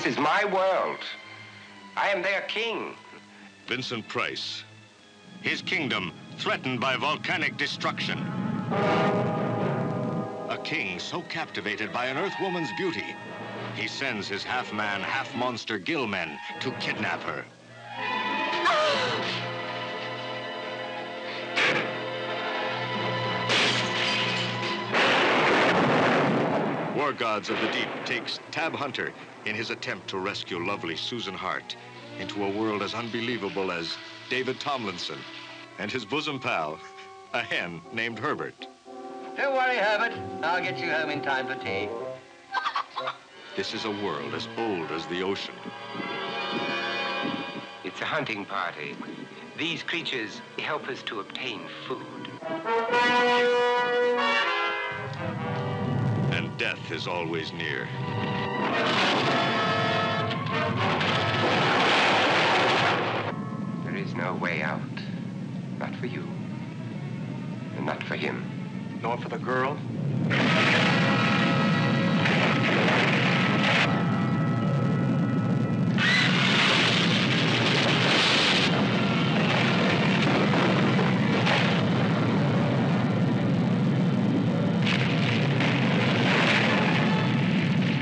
This is my world. I am their king. Vincent Price. His kingdom threatened by volcanic destruction. A king so captivated by an Earthwoman's beauty, he sends his half-man, half-monster Gillmen to kidnap her. War Gods of the Deep takes Tab Hunter in his attempt to rescue lovely Susan Hart into a world as unbelievable as David Tomlinson and his bosom pal, a hen named Herbert. Don't worry, Herbert. I'll get you home in time for tea. This is a world as old as the ocean. It's a hunting party. These creatures help us to obtain food. And death is always near. There is no way out. Not for you. And not for him. Nor for the girl?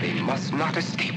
They must not escape.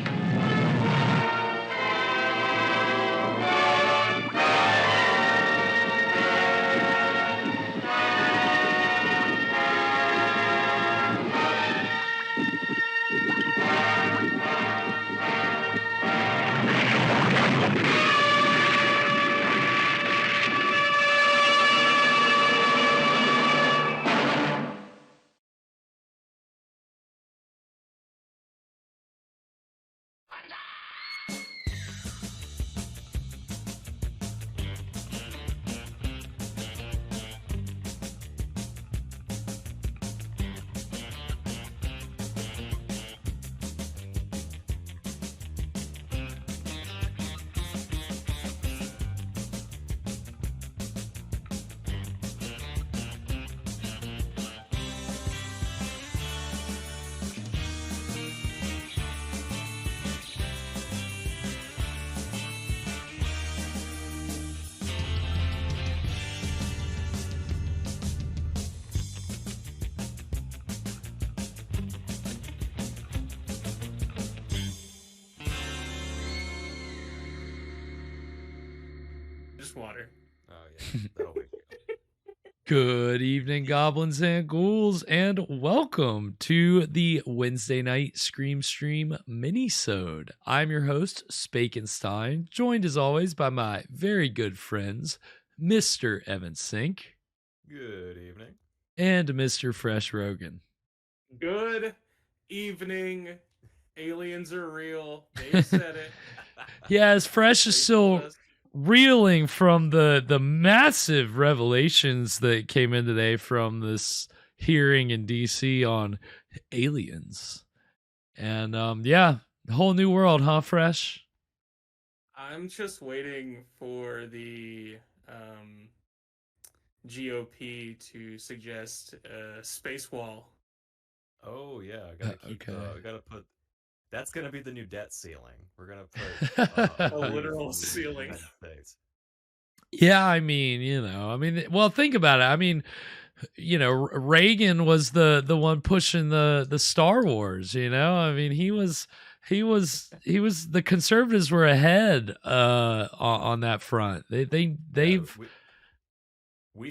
Water. Oh yeah, that'll wake you up. Good evening, goblins and ghouls, and welcome to the Wednesday night Scream Stream minisode. I'm your host, Spakenstein, joined as always by my very good friends, Mr. Evan Sink. Good evening. And Mr. Fresh Rogan. Good evening. Aliens are real. They said it. Yeah, as Fresh is still reeling from the massive revelations that came in today from this hearing in DC on aliens. And yeah, whole new world, huh, Fresh? I'm just waiting for the GOP to suggest a space wall. Oh yeah, I gotta keep. Okay. I gotta put. That's gonna be the new debt ceiling. We're gonna put A literal ceiling. Yeah, I mean, well, think about it. I mean, Reagan was the one pushing the Star Wars. I mean, he was the conservatives were ahead on that front. We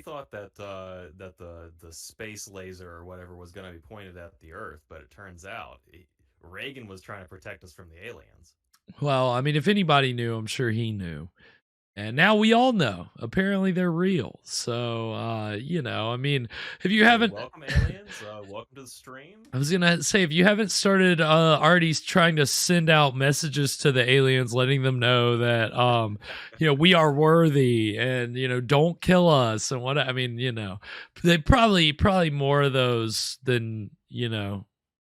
thought that the space laser or whatever was going to be pointed at the Earth, but it turns out Reagan was trying to protect us from the aliens. Well, I mean, if anybody knew, I'm sure he knew. And now we all know. Apparently they're real. So, I mean, if you haven't... Welcome, aliens. Welcome to the stream. I was going to say, if you haven't started already trying to send out messages to the aliens, letting them know that, we are worthy and, don't kill us and what, I mean, they probably more of those than,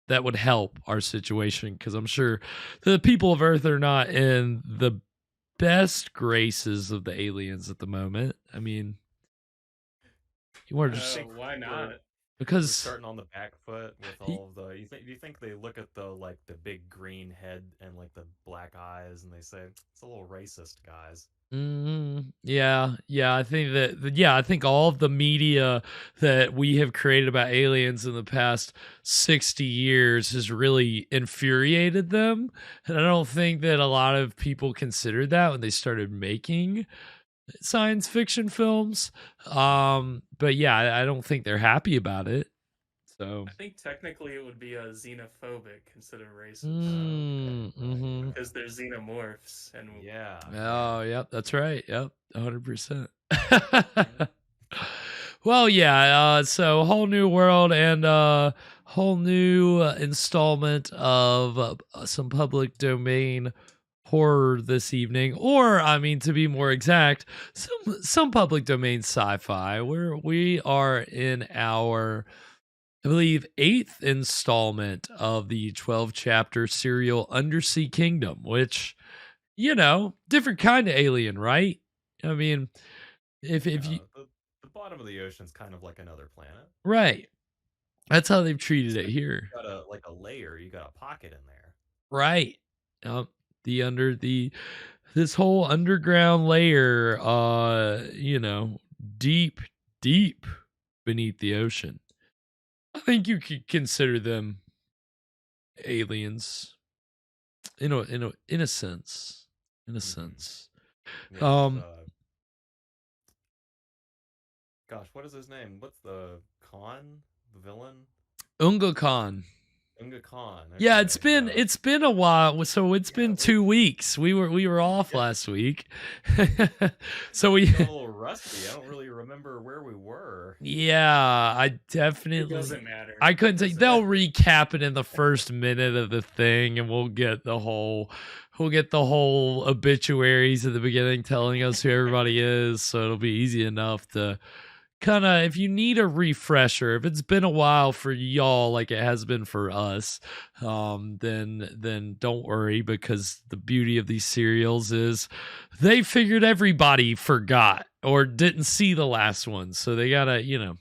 that would help our situation. Because I'm sure the people of Earth are not in the best graces of the aliens at the moment. I mean, you want to just why not? because starting on the back foot with he, all of the. Do you think they look at the big green head and like the black eyes and they say it's a little racist, guys? yeah, I think yeah, I think all of the media that we have created about aliens in the past 60 years has really infuriated them. And I don't think that a lot of people considered that when they started making science fiction films. But yeah, I don't think they're happy about it. So I think technically it would be a xenophobic instead of racist mm-hmm. because they're xenomorphs and Yeah. Oh, yep, that's right. Yep, 100%. Well, yeah. So, whole new world and whole new installment of some public domain horror this evening, or I mean, to be more exact, some public domain sci-fi. Where we are in our, I believe, 8th installment of the 12-chapter serial Undersea Kingdom, which, different kind of alien, right? I mean, if you the bottom of the ocean's kind of like another planet, right, that's how they've treated it here, you got a layer, you got a pocket in there, right? The under the this whole underground layer, deep, deep beneath the ocean. I think you could consider them aliens, in a sense, in a sense. Yeah, gosh, what is his name? What's the villain? Unga Khan. Unga Khan. Okay, Yeah, it's been a while. So it's been 2 weeks. We were off last week, so we a little rusty. I don't really remember where we were. Yeah, I definitely. It doesn't matter. I couldn't say they'll recap it in the first minute of the thing, and we'll get the whole obituaries at the beginning telling us who everybody is. So it'll be easy enough to kind of, if you need a refresher, if it's been a while for y'all like it has been for us, then don't worry, because the beauty of these serials is they figured everybody forgot or didn't see the last one, so they gotta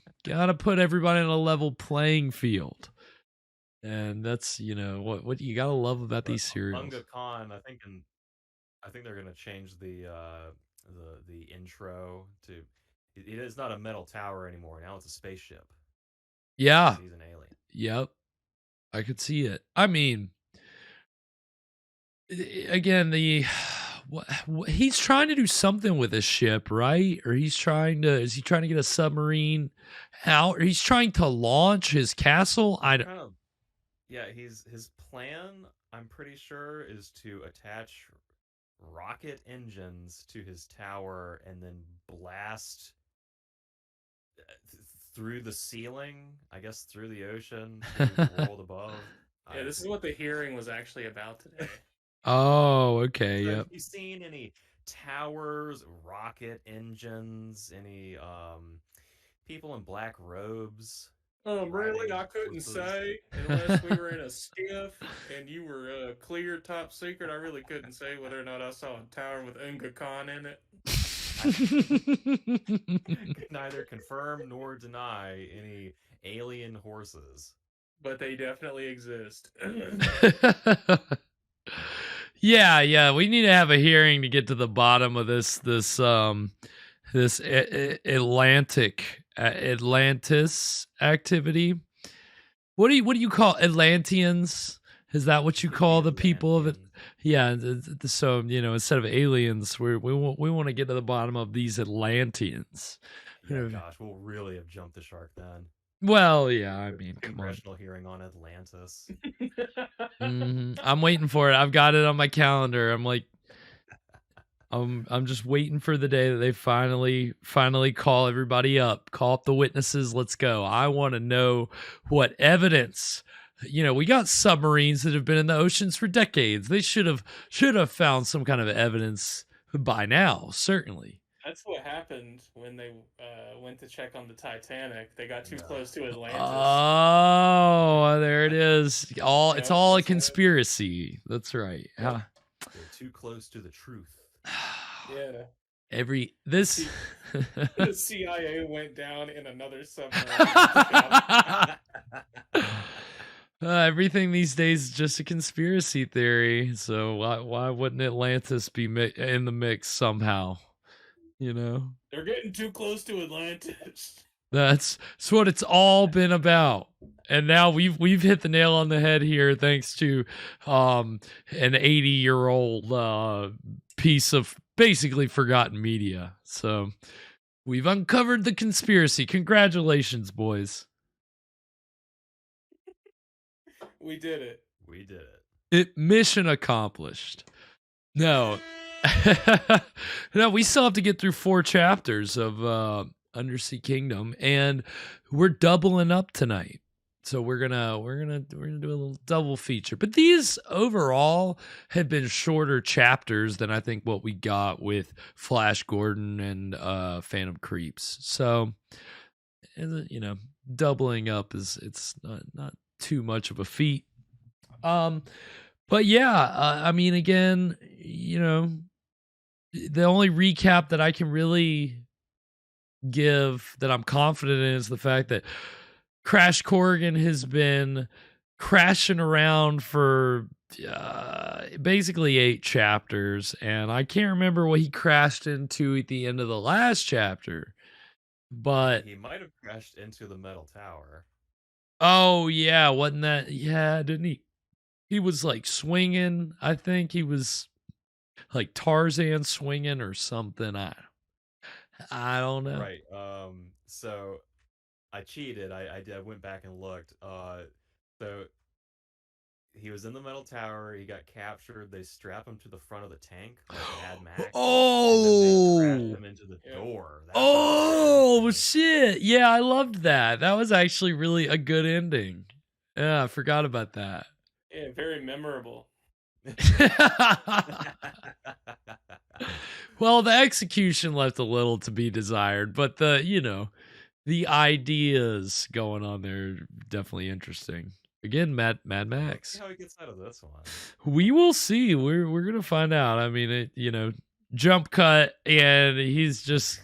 put everybody on a level playing field. And that's what you gotta love about these serials. Unga Khan, I think they're gonna change the intro to. It is not a metal tower anymore. Now it's a spaceship. Yeah. He's an alien. Yep. I could see it. I mean, again, he's trying to do something with his ship, right? Or is he trying to get a submarine out? Or he's trying to launch his castle? Yeah, his plan, I'm pretty sure, is to attach rocket engines to his tower and then blast through the ceiling, I guess through the ocean, to the world above. Yeah, this is what the hearing was actually about today. Oh, okay. Yep. Have you seen any towers, rocket engines, any people in black robes? Really? I couldn't say unless we were in a skiff and you were clear top secret. I really couldn't say whether or not I saw a tower with Unga Khan in it. Could neither confirm nor deny any alien horses, but they definitely exist. Yeah, we need to have a hearing to get to the bottom of this Atlantis activity. What do you call Atlanteans? Is that what you call the people of it? Yeah. So instead of aliens, we want to get to the bottom of these Atlanteans. Yeah, gosh, we'll really have jumped the shark then. Well, yeah, I mean, come on. Congressional hearing on Atlantis. I'm waiting for it. I've got it on my calendar. I'm like, I'm just waiting for the day that they finally call everybody up, call up the witnesses. Let's go. I want to know what evidence. We got submarines that have been in the oceans for decades. They should have found some kind of evidence by now, certainly. That's what happened when they went to check on the Titanic. They got too close to Atlantis. Oh, there it is. It's all a conspiracy. That's right. They're too close to the truth. Yeah. This The CIA went down in another submarine. everything these days is just a conspiracy theory. So why wouldn't Atlantis be in the mix somehow? You know, They're getting too close to Atlantis. that's what it's all been about. And now we've hit the nail on the head here, thanks to an 80-year-old piece of basically forgotten media. So we've uncovered the conspiracy. Congratulations, boys. We did it. We did it. Mission accomplished. No. No, we still have to get through 4 chapters of Undersea Kingdom, and we're doubling up tonight. So we're gonna do a little double feature. But these overall have been shorter chapters than I think what we got with Flash Gordon and Phantom Creeps. So, you know, doubling up it's not too much of a feat. But yeah, I mean, again, you know, the only recap that I can really give that I'm confident in is the fact that Crash Corrigan has been crashing around for basically 8 chapters, and I can't remember what he crashed into at the end of the last chapter, but He might have crashed into the metal tower. oh yeah, wasn't that, yeah, didn't he? He was like swinging. I think he was like Tarzan swinging or something. I don't know. Right. So I cheated. I went back and looked. So he was in the metal tower. He got captured. They strap him to the front of the tank like Mad Max. Oh, and then they crash him into the door. That's oh shit! Yeah, I loved that. That was actually really a good ending. Yeah, I forgot about that. Yeah, very memorable. Well, the execution left a little to be desired, but the ideas going on there are definitely interesting. Again, Mad Max. Let's see how he gets out of this one. We will see. We're gonna find out. I mean, jump cut, and he's just,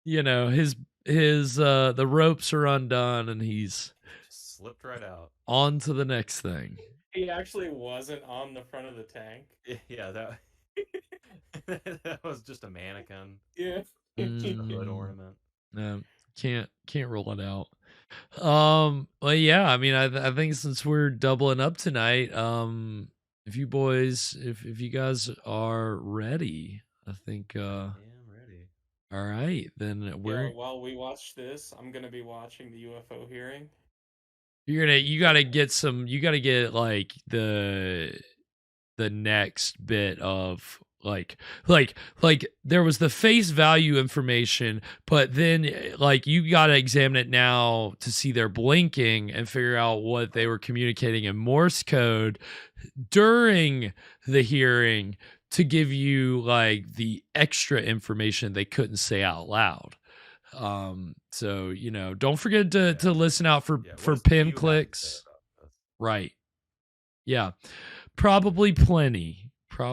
his the ropes are undone, and he's Just slipped right out. on to the next thing. He actually wasn't on the front of the tank. Yeah, that that was just a mannequin. Yeah. A hood ornament. No, can't rule it out. Well, yeah, I mean, I think since we're doubling up tonight, if you boys, if you guys are ready, I think Yeah, I'm ready. all right, then we're While we watch this, I'm gonna be watching the UFO hearing. you gotta get like the next bit of like there was the face value information, but then like you gotta examine it now to see their blinking and figure out what they were communicating in Morse code during the hearing to give you like the extra information they couldn't say out loud. So don't forget to listen out for Yeah, what does pin you have to say clicks. about this? Right. Yeah. Probably plenty. We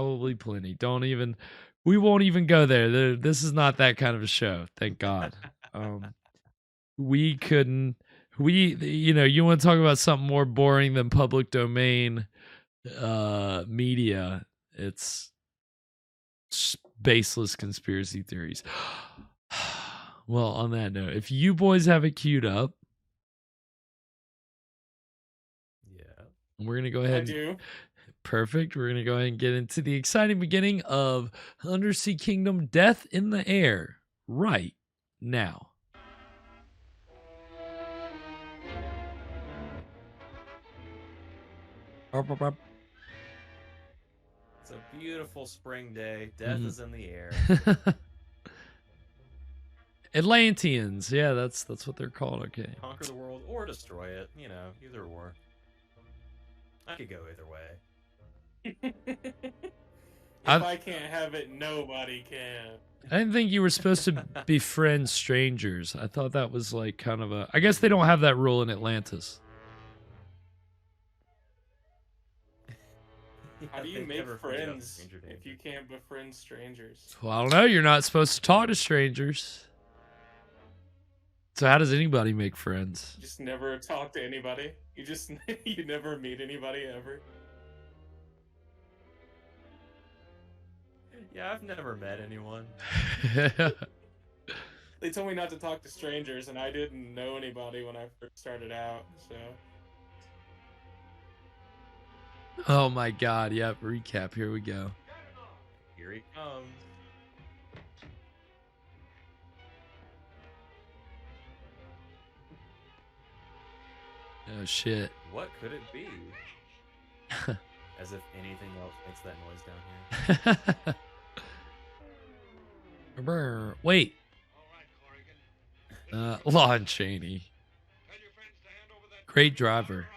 won't even go there. This is not that kind of a show. Thank God. We couldn't, you want to talk about something more boring than public domain media. It's baseless conspiracy theories. Well, on that note, if you boys have it queued up, Yeah. we're going to go I ahead. do. Perfect. We're going to go ahead and get into the exciting beginning of Undersea Kingdom Death in the Air right now. It's a beautiful spring day. Death is in the air. Atlanteans. Yeah, that's what they're called. Okay. Conquer the world or destroy it. Either or. I could go either way. If I can't have it, nobody can. I didn't think you were supposed to befriend strangers. I thought that was like kind of I guess they don't have that rule in Atlantis. How do you They've make never figured out friends stranger if danger. you can't befriend strangers? Well, I don't know. You're not supposed to talk to strangers. So how does anybody make friends? Just never talk to anybody. You just you never meet anybody ever. Yeah, I've never met anyone. They told me not to talk to strangers, and I didn't know anybody when I first started out. So Oh my god, yep, recap, here we go. Here he comes. Oh shit. What could it be? As if anything else makes that noise down here. Brr, wait. Lon Chaney. Great driver.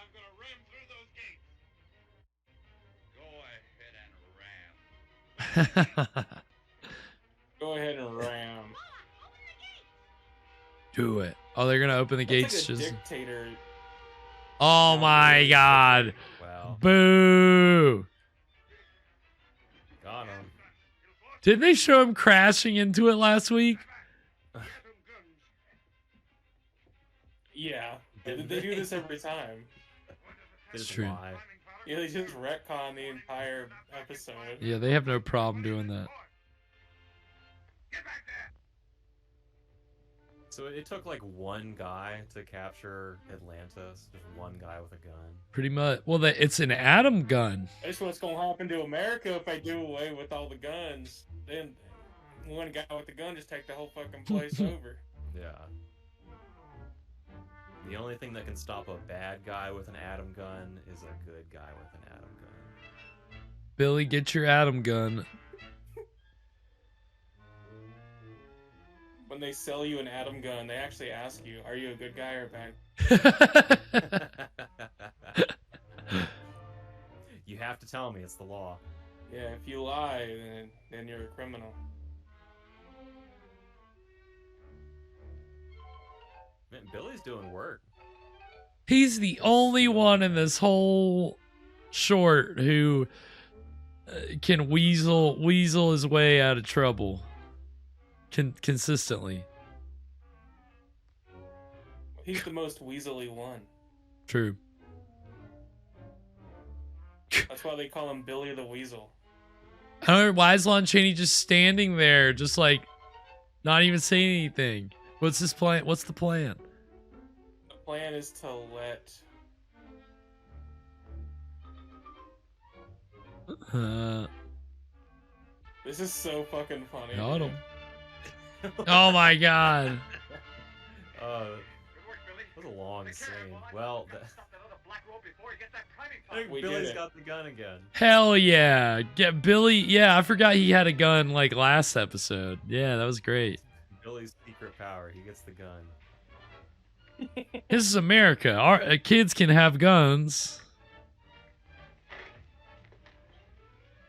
go ahead and ram. Do it. Oh, they're gonna open the That's gates like a just. dictator. Oh my god. Wow. Boo. Got him. Didn't they show him crashing into it last week? Yeah, they do this every time. They just true. lie. Yeah, they just retcon the entire episode. Yeah, they have no problem doing that. So it took like one guy to capture Atlantis. Just one guy with a gun. Pretty much. Well, it's an atom gun. That's what's gonna happen to America if I do away with all the guns. Then one guy with the gun just take the whole fucking place over. Yeah. The only thing that can stop a bad guy with an atom gun is a good guy with an atom gun. Billy, get your atom gun. When they sell you an atom gun, they actually ask you, "Are you a good guy or a bad?" You have to tell me, it's the law. Yeah, if you lie, then you're a criminal. Man, Billy's doing work. He's the only one in this whole short who can weasel his way out of trouble consistently. He's the most weaselly one. True. That's why they call him Billy the Weasel. I don't know, why is Lon Chaney just standing there, just like not even saying anything? What's his plan? What's the plan? The plan is to let... This is so fucking funny. Got him. Oh my god. That was a long scene. Well, I think We did Billy's it. got the gun again. Hell yeah. Get Billy. Yeah, I forgot he had a gun like last episode. Yeah, that was great. Billy's secret power. He gets the gun. This is America. Our kids can have guns.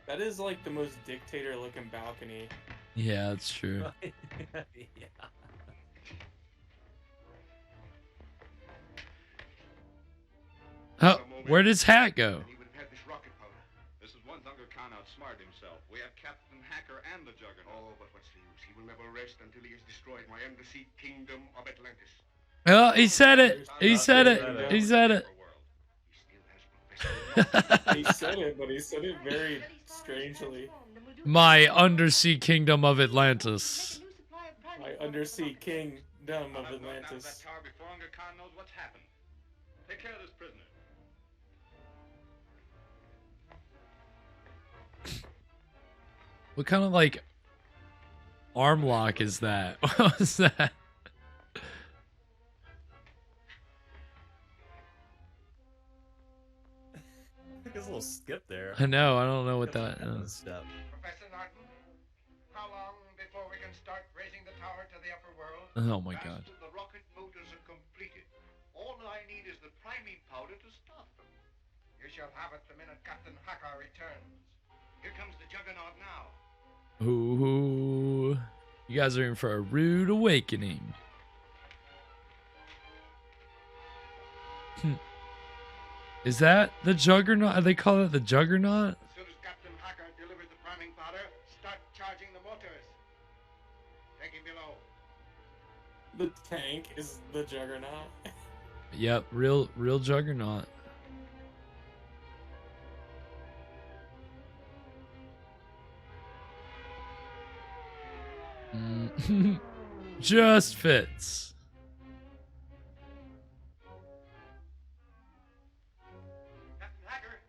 That is like the most dictator-looking balcony. Yeah, that's true. Yeah. Oh, where does Hat go? He would have had this rocket powder. This is one Uncle Khan outsmarted himself. We have Captain Hacker and the Juggernaut. Oh, but what's the use? He will never rest until he has destroyed my undersea kingdom of Atlantis. Oh, he said it. He said it. He said it. He said it, but he said it very strangely. My undersea kingdom of Atlantis. My undersea kingdom of That Atlantis. tower before Uncle Khan knows what's happened. Take care of this prisoner. What kind of like arm lock is that? What was that? There's a little skip there. I know. I don't know what that is. Step. Professor Norton, how long before we can start raising the tower to the upper world? Oh my god. Faster the rocket motors are completed. All I need is the priming powder to start them. You shall have it the minute Captain Hacker returns. Here comes the Juggernaut now. Ooh. You guys are in for a rude awakening. Is that the Juggernaut? They call it the Juggernaut? As soon as lurking below. The tank is the juggernaut. Yep, real juggernaut. Just fits. Captain Hacker,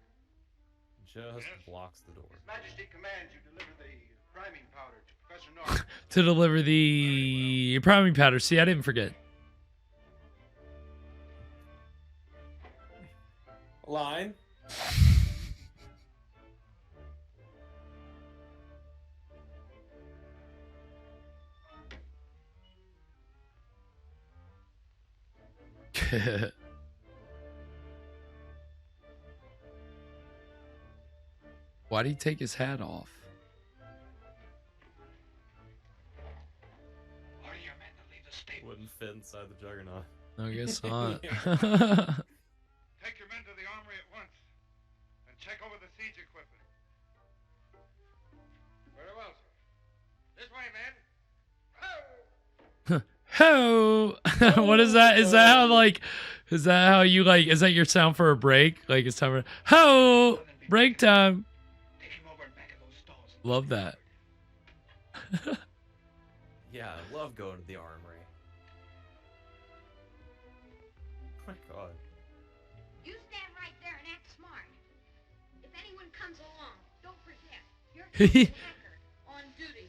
Just blocks the door. His Majesty commands you deliver the priming powder to Professor Norton. To deliver the priming powder. See, I didn't forget. Line. Why'd he take his hat off? Order your men to leave the stable. Wouldn't fit inside the juggernaut. I guess not. Take your men to the armory at once and check over the siege equipment. Very well, sir. This way, men. Ho! Ho! What is that? Is that how like? Is that how you like? Is that your sound for a break? Like it's time for ho break time. Take him over and back of those stalls. Love that. Yeah, I love going to the armory. Oh my god. You stand right there and act smart. If anyone comes along, don't forget, you're Captain Hacker on duty.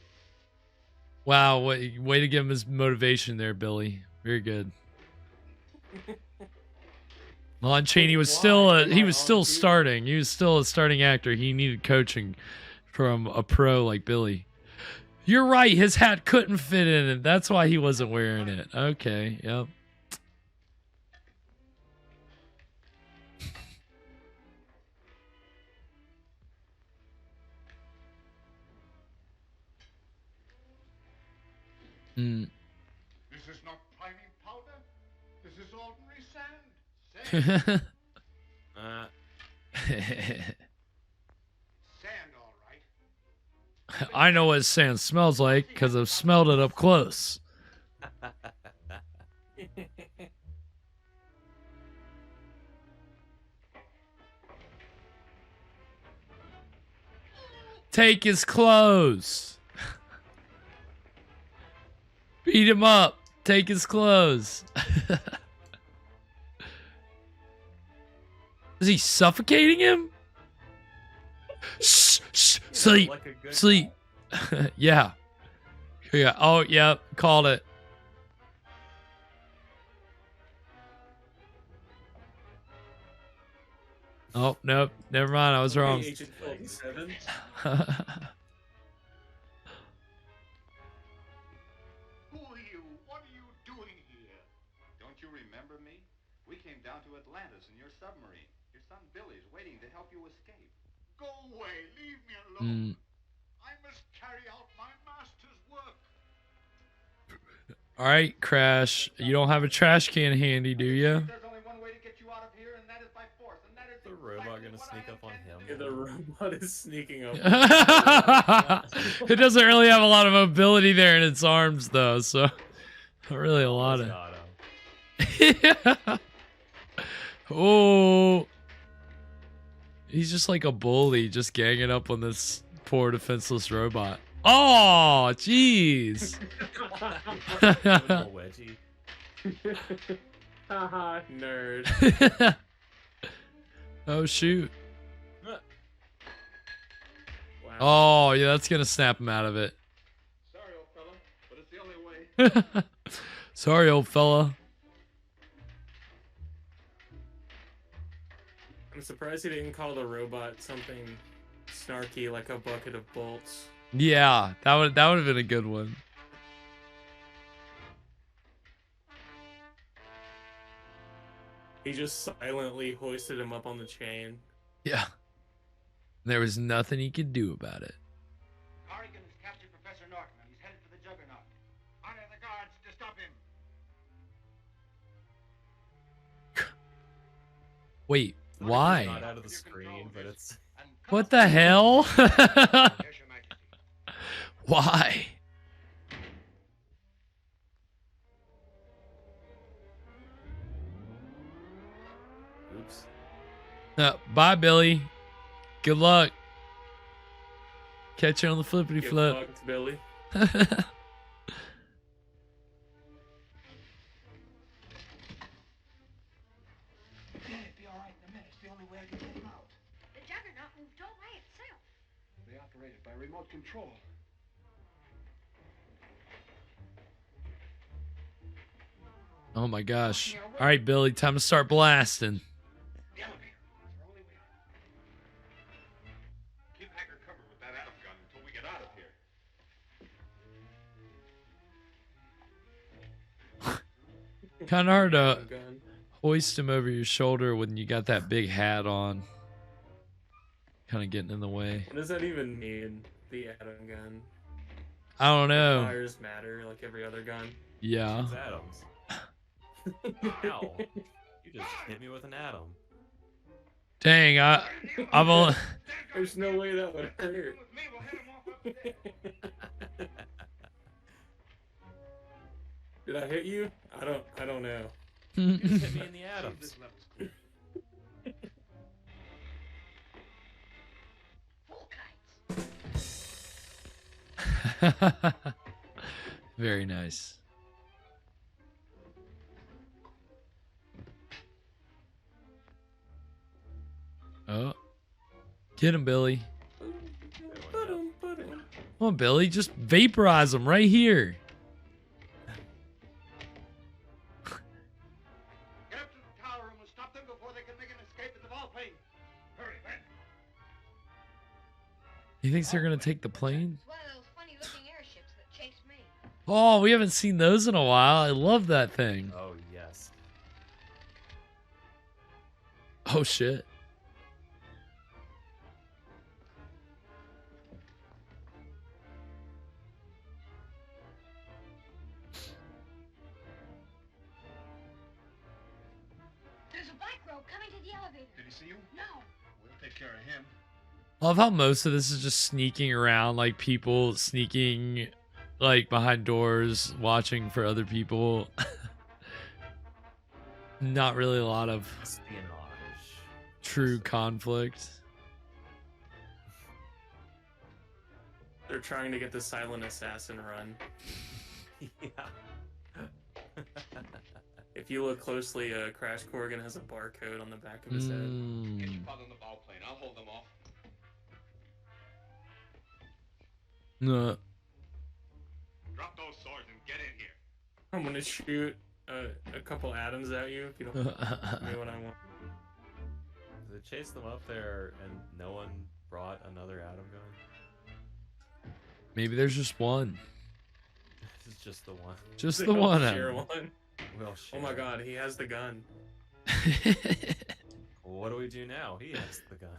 Wow, way to give him his motivation there, Billy. Very good. Lon Chaney was still starting. He was still a starting actor. He needed coaching from a pro like Billy. You're right. His hat couldn't fit in it. That's why he wasn't wearing it. Okay. Yep. Hmm. This is not priming powder. This is ordinary sand. Sand, all right. I know what sand smells like because I've smelled it up close. Take his clothes. Beat him up. Take his clothes. Is he suffocating him? Shh, shh, sleep, like a good sleep. Yeah. Yeah. Oh, yeah. Called it. Oh, nope. Never mind. I was wrong. Agent 47. Who are you? What are you doing here? Don't you remember me? We came down to Atlantis in your submarine. Your son Billy's waiting to help you escape. Go away. Leave me alone. Mm. I must carry out my master's work. All right, Crash. You don't have a trash can handy, do you? There's only one way to get you out of here, and that is by force. And that is The robot gonna sneak up on him. Yeah, the robot is sneaking up. It doesn't really have a lot of mobility there in its arms, though. So, not really a lot of. Got him. Yeah. Oh. He's just like a bully, just ganging up on this poor defenseless robot. Oh, jeez. Little wedgie. Haha, nerd. Oh, shoot. Wow. Oh, yeah, that's going to snap him out of it. Sorry, old fella, but it's the only way. Sorry, old fella. I'm surprised he didn't call the robot something snarky like a bucket of bolts. Yeah, that would have been a good one. He just silently hoisted him up on the chain. Yeah. There was nothing he could do about it. Corrigan has captured Professor Norton, and he's headed for the Juggernaut. Order the guards to stop him. Wait, It's not why? out of the screen, but it's. And What the hell? Yes, Your Majesty. Why? Oops. Bye, Billy. Good luck. Catch you on the flippity Get flip. fucked, Billy. It'd be all right in a minute. It's the only way I can get him out. The juggernaut moved all by itself. They operate it by remote control. Oh my gosh. All right, Billy, time to start blasting. The elevator. It's our only way out. Keep Hacker covered with that atom gun until we get out of here. Kind of hard to Gun. hoist him over your shoulder when you got that big hat on. Kind of getting in the way. What does that even mean? The atom gun. I don't know. Fires matter like every other gun. Yeah. It's atoms. Ow. You just hit me with an atom. Dang, I've only. There's no way that would hurt. With me, we'll hit him off up there. Did I hit you? I don't know. You just hit me in the atoms. This level's Full kites. Very nice. Oh. Get him, Billy. Come on, Billy. Just vaporize him right here. Get up to the tower and we'll stop them before they can make an escape in the volplane. Hurry, man. He thinks they're going to take the plane? It's one of those funny-looking airships that chased me. Oh, we haven't seen those in a while. I love that thing. Oh, yes. Oh, shit. There's a black robe coming to the elevator. Did he see you? No. We'll take care of him. I love how most of this is just sneaking around, like people sneaking like behind doors, watching for other people. Not really a lot of Espionage. true conflict. They're trying to get the silent assassin run. Yeah. If you look closely, Crash Corrigan has a barcode on the back of his head. Get your Mm. father on the volplane. I'll hold them off. No. Drop those swords and get in here. I'm gonna shoot a couple atoms at you if you don't give me what I want. They chased them up there and no one brought another atom gun? Maybe there's just one. This is just the one. Just They the all one. share Adam. one. We'll Oh my share. god, he has the gun. Well, what do we do now? He has the gun.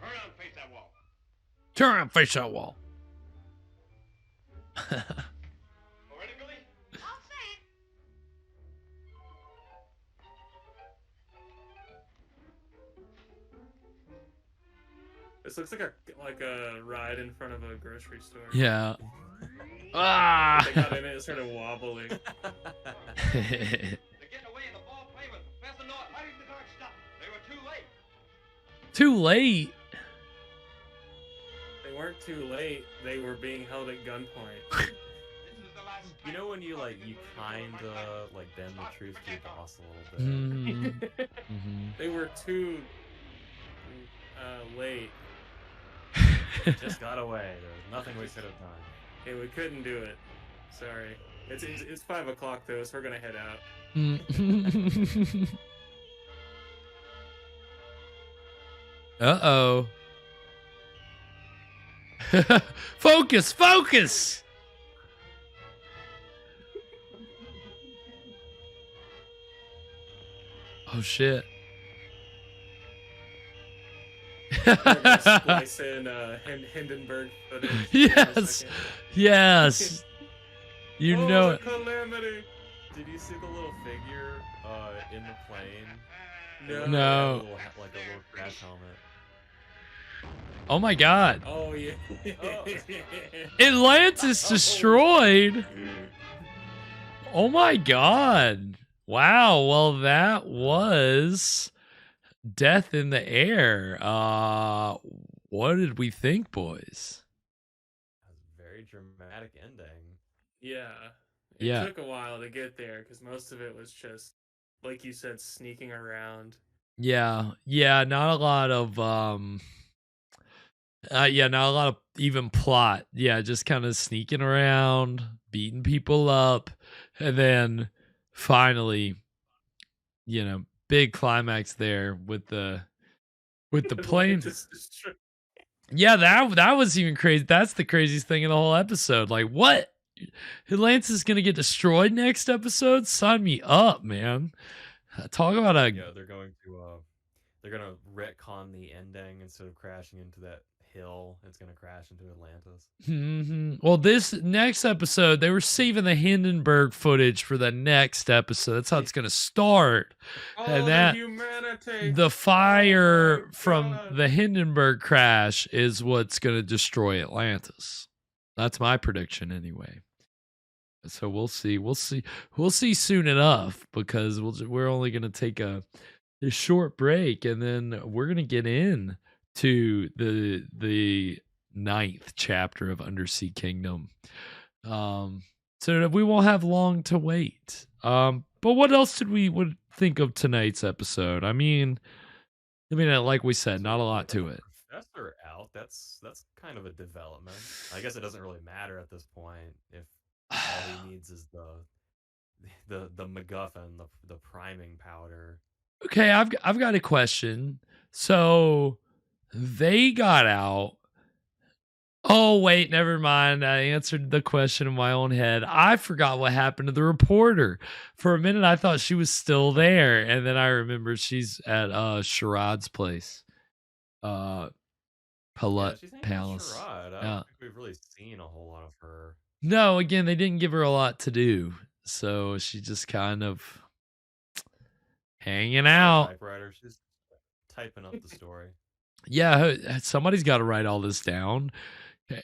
Turn around and face that wall. Turn around, face that wall. All ready, Billy? All set. This looks like a ride in front of a grocery store. Yeah. Ah. They got in it, it started wobbling. They're getting away in the volplane with Professor Norton. Why didn't the guards stop? They were too late. Too late. They weren't too late. They were being held at gunpoint. This is the last You time know when you we're like you talking to kinda my like bend the truth to your boss a little bit. Mm. Mhm. They were too late. Just got away. There was nothing we could have done. Hey, we couldn't do it. Sorry. It's 5 o'clock though, so we're gonna head out. Mm. Uh-oh. Focus, focus. Oh shit. Splice in Hindenburg footage. for a Yes. second. Yes. You Oh, know the it. calamity. Did you see the little figure in the plane? No. No. Like a little crash helmet. Oh my god. Oh yeah. Atlantis destroyed. Oh my god. Wow. Well, that was Death in the Air. What did we think, boys? That was a very dramatic ending. Yeah. It Yeah. took a while to get there because most of it was just, like you said, sneaking around. Yeah. Yeah. Not a lot of not a lot of even plot. Yeah, just kind of sneaking around, beating people up, and then finally, big climax there with the plane. Atlantis destroyed. Yeah, that was even crazy. That's the craziest thing in the whole episode. Like, what? Atlantis is gonna get destroyed next episode? Sign me up, man. Talk about a Yeah, they're going to retcon the ending instead of crashing into that hill. It's going to crash into Atlantis. Well, this next episode, they were saving the Hindenburg footage for the next episode. That's how it's going to start. And that humanity. the fire Oh my from God. the Hindenburg crash is what's going to destroy Atlantis. That's my prediction, anyway. So we'll see. We'll see soon enough, because we're only going to take a short break, and then we're going to get in to the 9th chapter of Undersea Kingdom. So that we won't have long to wait. But what else did we would think of tonight's episode? I mean, like we said, not a lot to it. Professor out. That's kind of a development. I guess it doesn't really matter at this point if all he needs is the MacGuffin, the priming powder. Okay, I've got a question. So they got out. Oh, wait, never mind. I answered the question in my own head. I forgot what happened to the reporter. For a minute, I thought she was still there, and then I remembered she's at Sharad's place. She's hanging Palace. with Sherrod. I don't think we've really seen a whole lot of her. No, again, they didn't give her a lot to do, so she just kind of hanging out. Typewriter. She's typing up the story. Yeah, somebody's got to write all this down.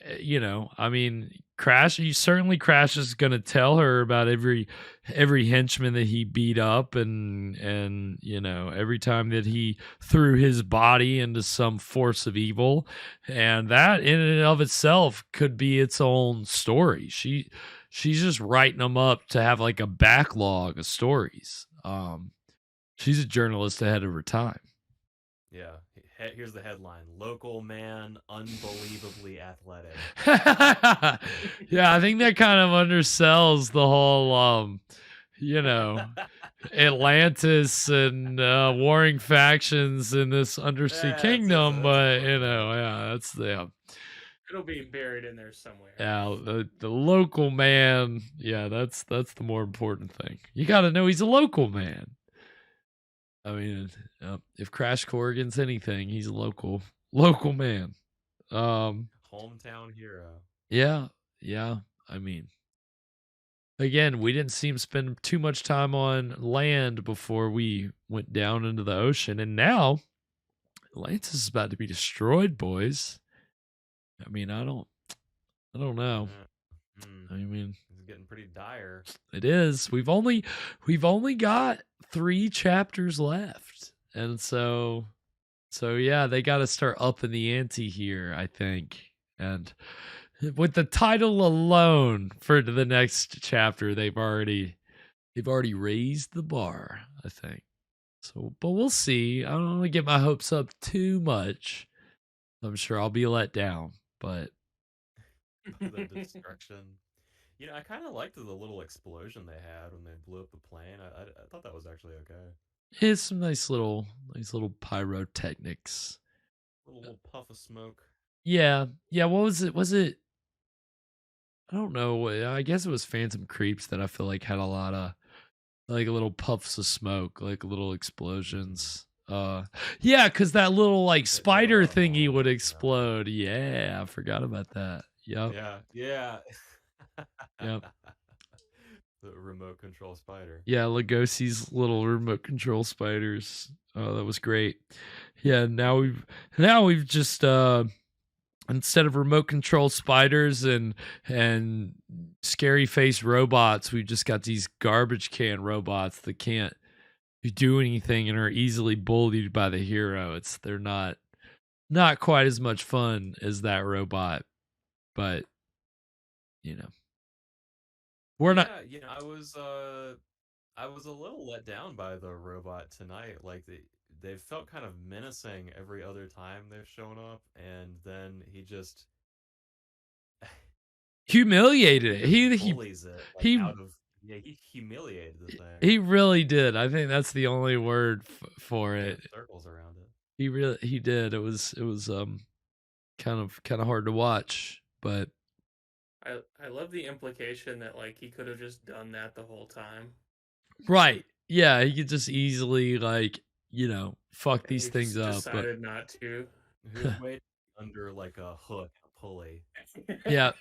I mean, Crash is going to tell her about every henchman that he beat up, and every time that he threw his body into some force of evil, and that in and of itself could be its own story. She's just writing them up to have like a backlog of stories. She's a journalist ahead of her time. Yeah. Here's the headline: Local man unbelievably athletic. Yeah, I think that kind of undersells the whole Atlantis and warring factions in this Undersea Kingdom, but that's the It'll be buried in there somewhere. yeah, the local man. Yeah, that's the more important thing. You got to know he's a local man. I mean, if Crash Corrigan's anything, he's a local man. Hometown hero. Yeah. I mean, again, we didn't see him spend too much time on land before we went down into the ocean, and now Atlantis is about to be destroyed, boys. I mean, I don't know. I mean, it's getting pretty dire. It is. We've only got 3 chapters left, and so yeah, they got to start upping the ante here, I think. And with the title alone for the next chapter, they've already raised the bar, I think. So, but we'll see. I don't want to get my hopes up too much. I'm sure I'll be let down, but The destruction. I kind of liked the little explosion they had when they blew up the plane. I thought that was actually okay. It's some nice little pyrotechnics. A little puff of smoke. Yeah. What was it? Was it? I don't know. I guess it was Phantom Creeps that I feel like had a lot of like little puffs of smoke, like little explosions. Yeah, because that little like spider thingy would explode. Yeah, I forgot about that. Yep. Yeah. Yep. The remote control spider. Yeah, Lugosi's little remote control spiders. Oh, that was great. Yeah, now we've just instead of remote control spiders and scary face robots, we've just got these garbage can robots that can't do anything and are easily bullied by the hero. They're not quite as much fun as that robot, but we're not. Yeah, I was a little let down by the robot tonight. Like they felt kind of menacing every other time they've shown up, and then he just humiliated it. He bullies it he he humiliated the thing. he really did. I think that's the only word for it. Circles around it. He did. It was kind of hard to watch, but I love the implication that like he could have just done that the whole time. right. Yeah, he could just easily fuck these He things just up, but decided not to. He was waiting under like a hook, a pulley. yeah,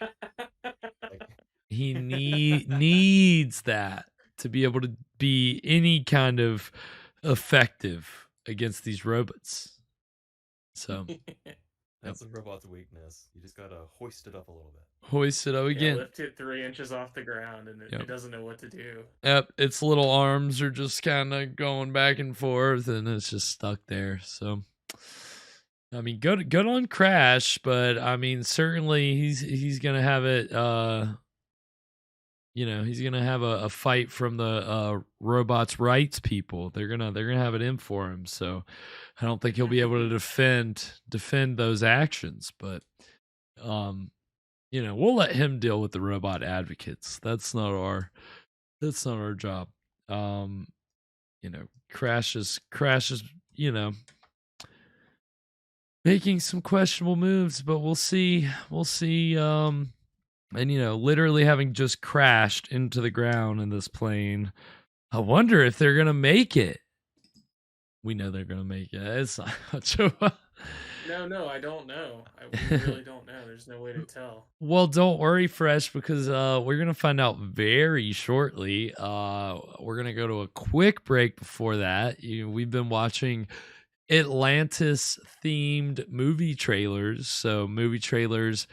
he needs that to be able to be any kind of effective against these robots. So that's the robot's weakness. You just gotta hoist it up a little bit. Hoist it up again. Lift it 3 inches off the ground, and it doesn't know what to do. Yep, its little arms are just kind of going back and forth, and it's just stuck there. So, I mean, good on Crash, but I mean, certainly he's gonna have it. He's gonna have a fight from the robots' rights people. They're gonna have it in for him. So, I don't think he'll be able to defend those actions, but we'll let him deal with the robot advocates. That's not our job. Crash is making some questionable moves, but we'll see. And literally having just crashed into the ground in this plane, I wonder if they're gonna make it. We know they're gonna make it. It's not much of a... No, I don't know. We really don't know. There's no way to tell. Well, don't worry, Fresh, because we're going to find out very shortly. We're going to go to a quick break before that. We've been watching Atlantis-themed movie trailers. So movie trailers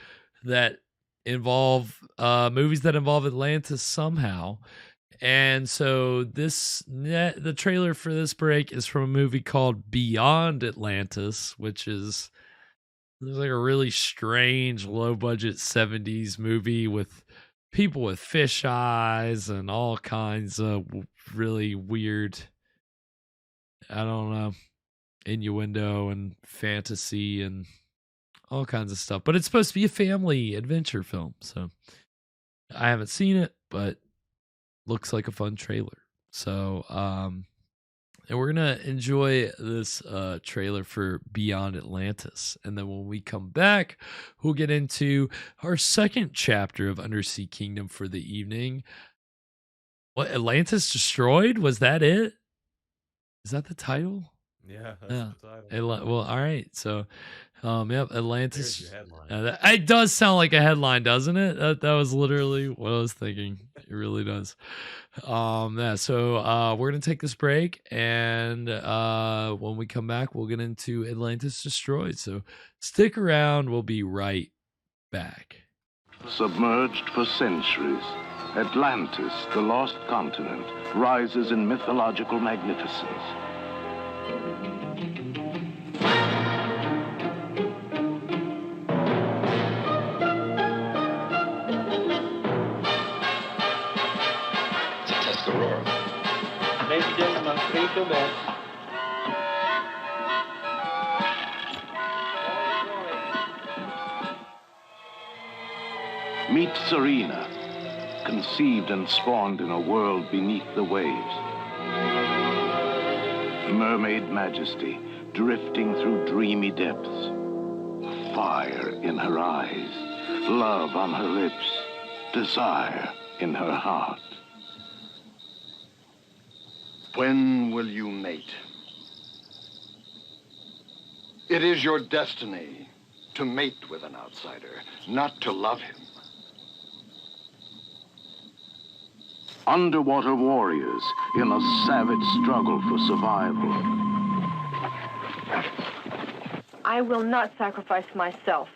that involve movies that involve Atlantis somehow. And so the trailer for this break is from a movie called Beyond Atlantis, which is like a really strange low budget 70s movie with people with fish eyes and all kinds of really weird, I don't know, innuendo and fantasy and all kinds of stuff. But it's supposed to be a family adventure film. So I haven't seen it, but looks like a fun trailer. So, and we're going to enjoy this trailer for Beyond Atlantis. And then when we come back, we'll get into our second chapter of Undersea Kingdom for the evening. What, Atlantis Destroyed? Was that it? Is that the title? Yeah, that's the title. Well, all right. So, yep, Atlantis. There's your headline. It does sound like a headline, doesn't it? That was literally what I was thinking. It really does. Yeah. So, we're gonna take this break, and when we come back, we'll get into Atlantis Destroyed. So, stick around. We'll be right back. Submerged for centuries, Atlantis, the lost continent, rises in mythological magnificence. Ladies and gentlemen, free to bed. Meet Serena, conceived and spawned in a world beneath the waves. Mermaid majesty, drifting through dreamy depths. Fire in her eyes, love on her lips, desire in her heart. When will you mate? It is your destiny to mate with an outsider, not to love him. Underwater warriors in a savage struggle for survival. I will not sacrifice myself.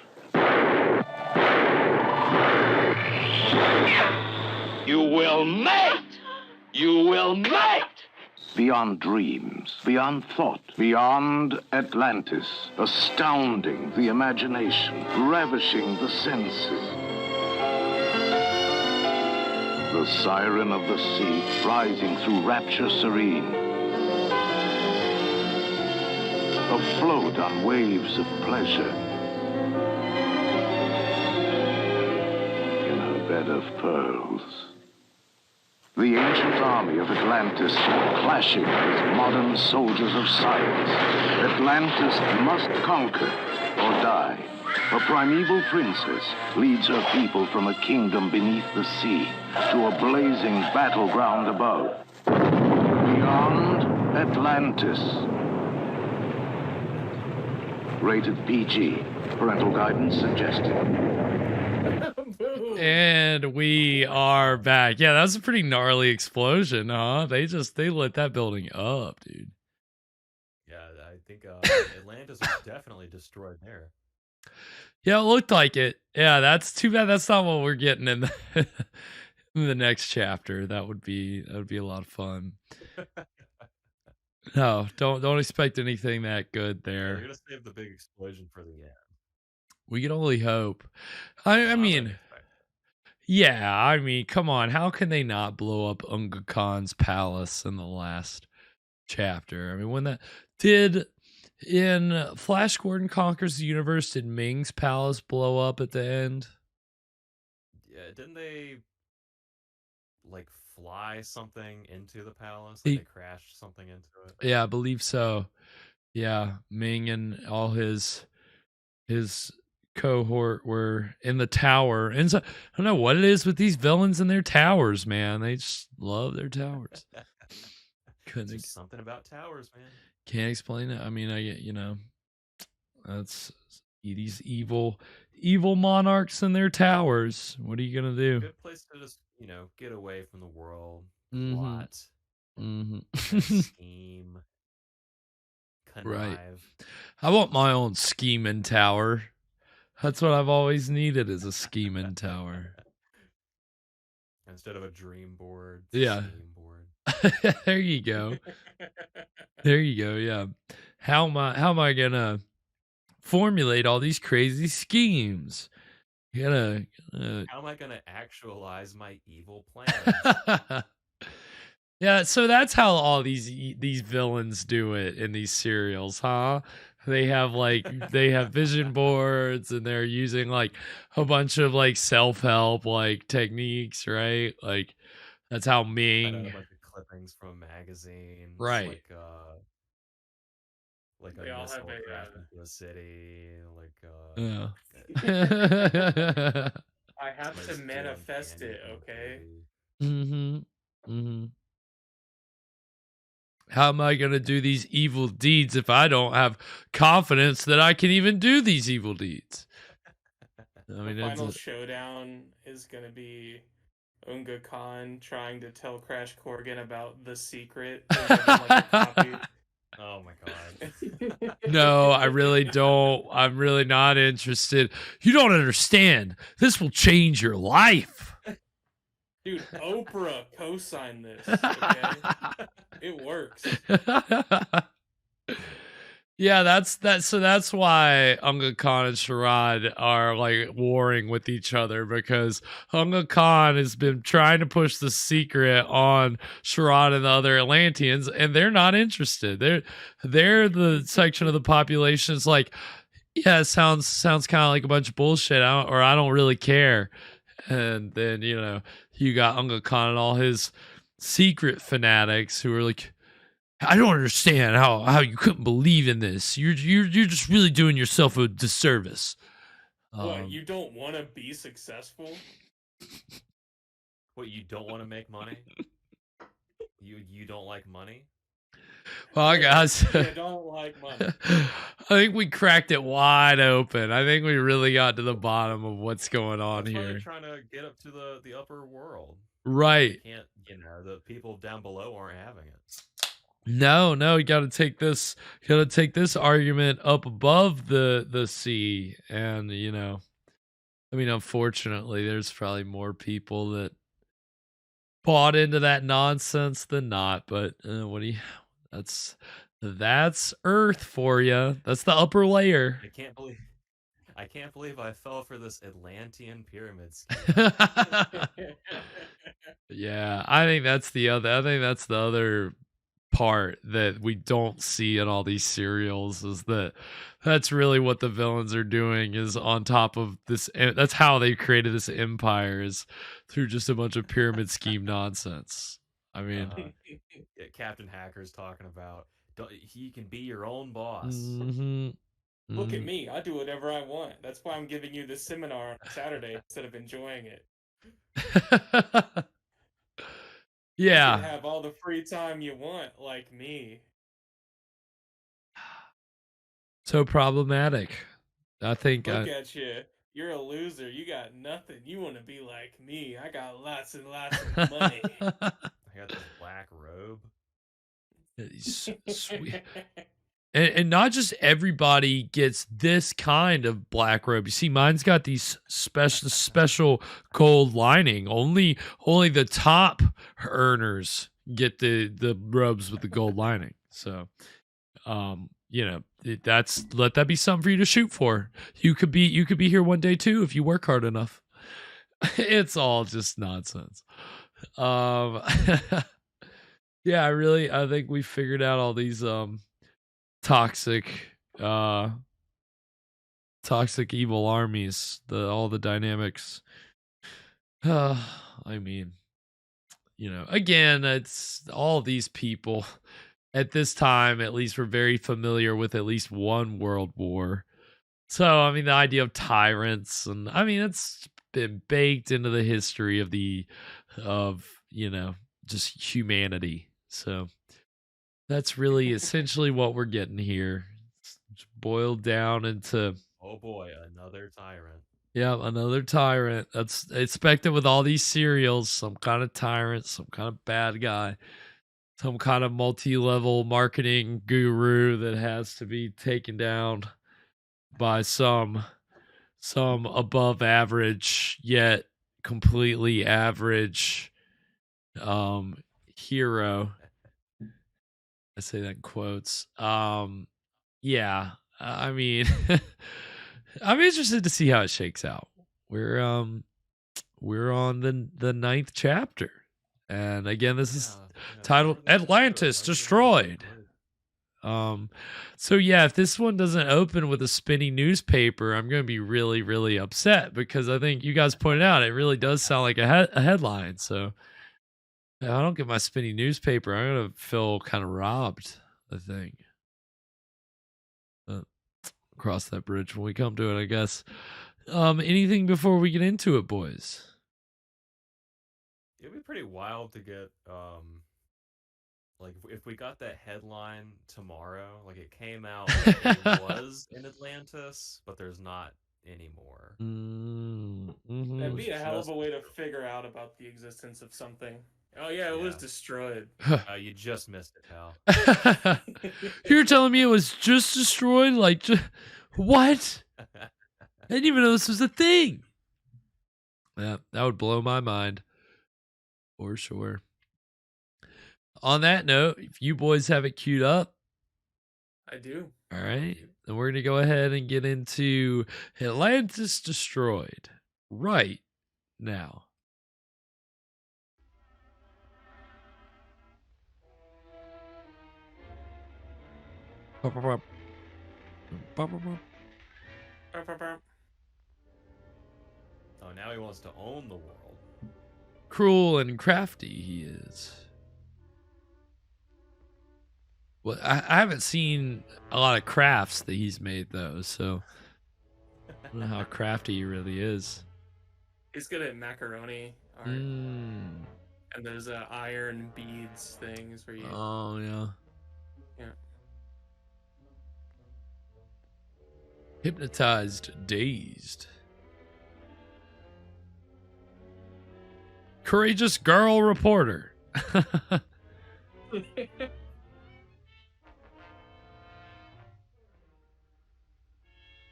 You will mate! You will mate! Beyond dreams, beyond thought, beyond Atlantis, astounding the imagination, ravishing the senses. The siren of the sea, rising through rapture serene. Afloat on waves of pleasure. In her bed of pearls. The ancient army of Atlantis clashing with modern soldiers of science. Atlantis must conquer or die. A primeval princess leads her people from a kingdom beneath the sea to a blazing battleground above. Beyond Atlantis. Rated PG. Parental guidance suggested. And we are back. Yeah, that was a pretty gnarly explosion, huh? They lit that building up, dude. Yeah, I think Atlantis was definitely destroyed there. Yeah, it looked like it. Yeah, that's too bad. That's not what we're getting in the, in the next chapter. That would be a lot of fun. No, don't expect anything that good there. We're gonna save the big explosion for the end. We can only hope. I mean, yeah, I mean, come on. How can they not blow up Unga Khan's palace in the last chapter? I mean, when that did in Flash Gordon Conquers the Universe, did Ming's palace blow up at the end? Yeah, didn't they like fly something into the palace? Like they crashed something into it? Yeah, I believe so. Yeah, Ming and all his cohort were in the tower, and so I don't know what it is with these villains and their towers, man. They just love their towers. There's something about towers, man. Can't explain it. I mean, that's these evil monarchs and their towers. What are you gonna do? Good place to just get away from the world. Plot. Mm-hmm. Scheme. Connive. Right. I want my own scheming tower. That's what I've always needed, is a scheming tower. Instead of a dream board. Yeah. Scheme board. There you go. There you go. Yeah. How am I gonna formulate all these crazy schemes? You gotta. How am I gonna actualize my evil plans? Yeah. So that's how all these villains do it in these serials, huh? They have vision boards, and they're using like a bunch of like self-help like techniques, right? Like that's how Ming. A bunch of clippings from a magazine, right? Like a missile crashed into a city, I have to manifest it, okay? Mm-hmm. How am I going to do these evil deeds if I don't have confidence that I can even do these evil deeds? I mean, the final showdown is going to be Unga Khan trying to tell Crash Corrigan about the secret. Oh my god. No, I really don't. I'm really not interested. You don't understand. This will change your life. Dude, Oprah co-signed this, okay? It works. Yeah, that's why Unga Khan and Sharad are like warring with each other, because Unga Khan has been trying to push the secret on Sharad and the other Atlanteans, and they're not interested. They're the section of the population that's like, yeah, it sounds kind of like a bunch of bullshit, I don't really care. And then you got Unga Khan and all his secret fanatics who are like, I don't understand how you couldn't believe in this. You're just really doing yourself a disservice. What, you don't want to be successful? What, you don't want to make money? You don't like money? Well, guys, I don't like money. I think we cracked it wide open. I think we really got to the bottom of what's going on That's here. Why they're trying to get up to the upper world. Right. They can't, the people down below aren't having it. No, you got to take this argument up above the sea, and I mean, unfortunately, there's probably more people that bought into that nonsense than not. But what do you? That's Earth for you. That's the upper layer. I can't believe I fell for this Atlantean pyramid scheme. Yeah, I think that's the other. I think that's the other part that we don't see in all these serials is that that's really what the villains are doing is on top of this. That's how they created this empire is through just a bunch of pyramid scheme nonsense. I mean, Yeah, Captain Hacker's talking about he can be your own boss. mhm, Look at mhm. me. I do whatever I want. That's why I'm giving you this seminar on Saturday instead of enjoying it. You can Yeah, have all the free time you want, like me. so problematic. I think Look at you. You're a loser. You got nothing. You want to be like me. I got lots and lots of money. I got this black robe. Sweet. And not just everybody gets this kind of black robe. You see, mine's got these special gold lining. Only the top earners get the robes with the gold lining. So, let that be something for you to shoot for. You could be here one day too if you work hard enough. It's all just nonsense. Yeah, I think we figured out all these toxic evil armies, all the dynamics. I mean, again, it's all these people at this time at least were very familiar with at least one world war. So I mean the idea of tyrants, and I mean it's been baked into the history of just humanity. So that's really essentially what we're getting here. It's boiled down into, Oh boy, another tyrant. yeah, another tyrant. That's expected with all these serials. Some kind of tyrant, some kind of bad guy, some kind of multi-level marketing guru that has to be taken down by some above average yet completely average hero. I say that in quotes. Yeah, I mean, I'm interested to see how it shakes out. We're on the ninth chapter, and again, this is titled "Atlantis Destroyed." So yeah, if this one doesn't open with a spinning newspaper, I'm going to be really, really upset because I think you guys pointed out it really does sound like a headline. So if I don't get my spinning newspaper, I'm going to feel kind of robbed, I think. Cross that bridge when we come to it, I guess. Anything before we get into it, boys? It'd be pretty wild to get like if we got that headline tomorrow, like it came out like it was in Atlantis, but there's not anymore. That'd be a hell of a way to figure out about the existence of something. Oh yeah, it was destroyed. You just missed it, pal. You're telling me it was just destroyed? Like, what? I didn't even know this was a thing. Yeah, that would blow my mind. For sure. On that note, if you boys have it queued up. I do. All right. Then we're going to go ahead and get into Atlantis Destroyed right now. Oh, now he wants to own the world. Cruel and crafty he is. Well, I haven't seen a lot of crafts that he's made, though, so I don't know how crafty he really is. He's good at macaroni art. And there's iron beads things where you... Oh, yeah. Yeah. Hypnotized, dazed. Courageous girl reporter.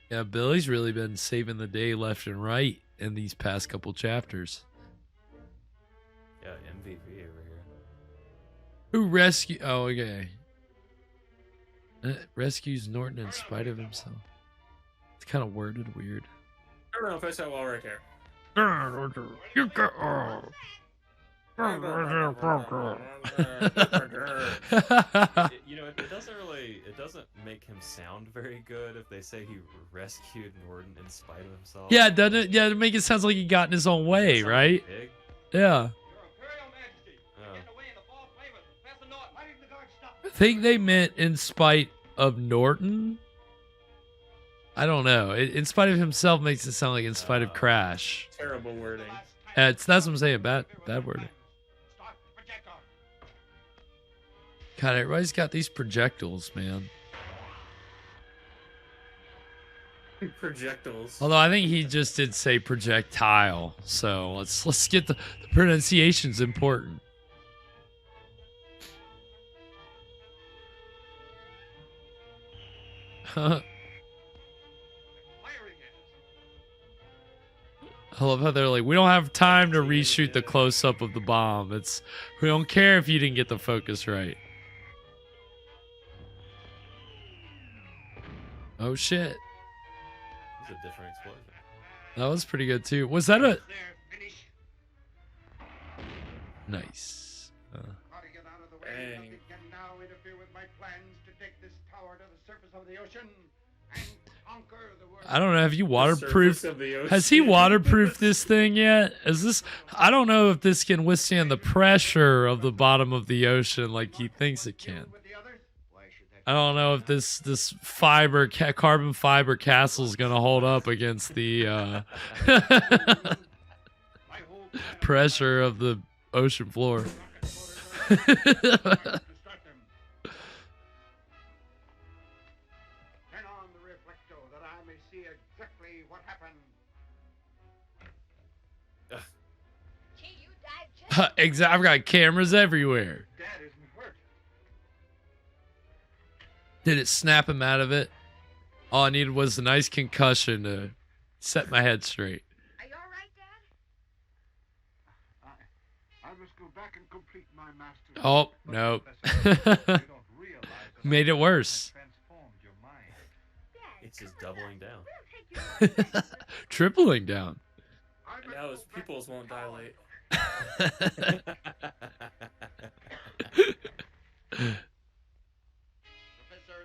Yeah, Billy's really been saving the day left and right in these past couple chapters. Yeah, MVP over here. Who rescue? Oh, okay. Rescues Norton in spite of himself. It's kind of worded weird. I don't know if I said well right there. You got. It doesn't make him sound very good if they say he rescued Norton in spite of himself. Yeah, doesn't it? Yeah, it make it sounds like he got in his own way, right? Big. Yeah. I think they meant in spite of Norton. I don't know. In spite of himself makes it sound like in spite of Crash. Terrible wording. That's what I'm saying. Bad wording. God, everybody's got these projectiles, man. Projectiles. Although I think he just did say projectile, so let's get the pronunciation's important. I love how they're like, we don't have time to reshoot the close-up of the bomb. We don't care if you didn't get the focus right. Oh shit. It's a different explosion. That was pretty good too. Was that a nice? Dang. Now interfere with my plans to take this tower to the surface of the ocean and conquer the world. I don't know. Have you waterproofed? Surface of the ocean. Has he waterproofed this thing yet? Is this? I don't know if this can withstand the pressure of the bottom of the ocean like he thinks it can. I don't know if this carbon fiber castle is gonna hold up against the pressure of the ocean floor. Turn on the reflector that I may see exactly what happened. Exactly. I've got cameras everywhere. Dad isn't hurt. Did it snap him out of it? All I needed was a nice concussion to set my head straight. Are you all right, Dad? I must go back and complete my master's. Oh, no. Made it worse. It's just doubling down. Tripling down. Now his pupils won't dilate. Professor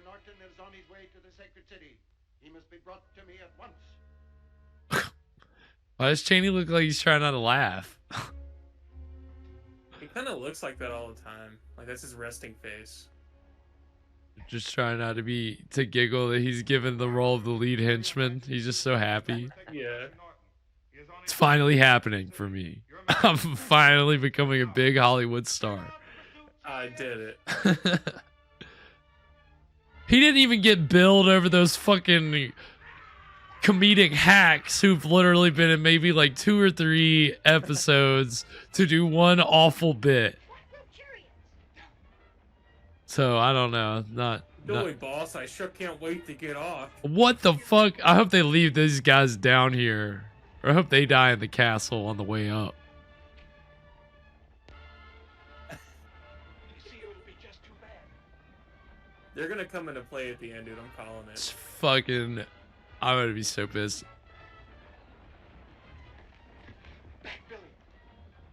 Norton is on his way to the sacred city. He must be brought to me at once. Why does Cheney look like he's trying not to laugh? He kind of looks like that all the time. Like that's his resting face. Just trying not to giggle that he's given the role of the lead henchman. He's just so happy. Yeah. It's finally happening for me. I'm finally becoming a big Hollywood star. I did it. He didn't even get billed over those fucking comedic hacks who've literally been in maybe like 2 or 3 episodes to do one awful bit. So I don't know. Not Billy boss, I sure can't wait to get off. what the fuck? I hope they leave these guys down here. Or I hope they die in the castle on the way up. They're gonna come into play at the end, dude. I'm calling It's it. fucking. I'm gonna be so pissed.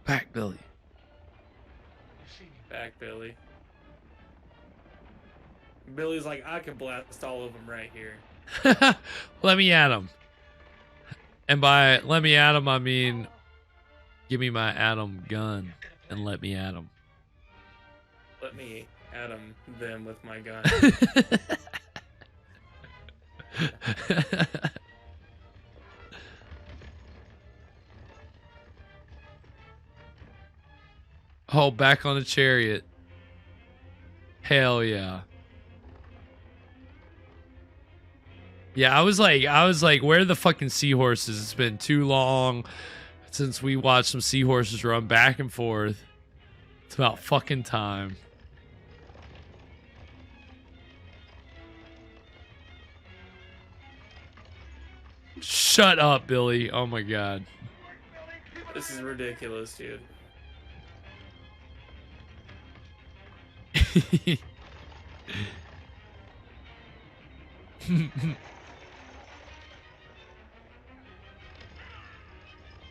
Back, Billy. Back, Billy. Billy's like, I can blast all of them right here. Let me at him. And by let me at him, I mean, give me my atom gun and let me at him. Let me at them with my gun. Oh, back on the chariot. Hell yeah. Yeah, I was like, where are the fucking seahorses? It's been too long since we watched some seahorses run back and forth. It's about fucking time. Shut up, Billy. Oh my god. This is ridiculous, dude.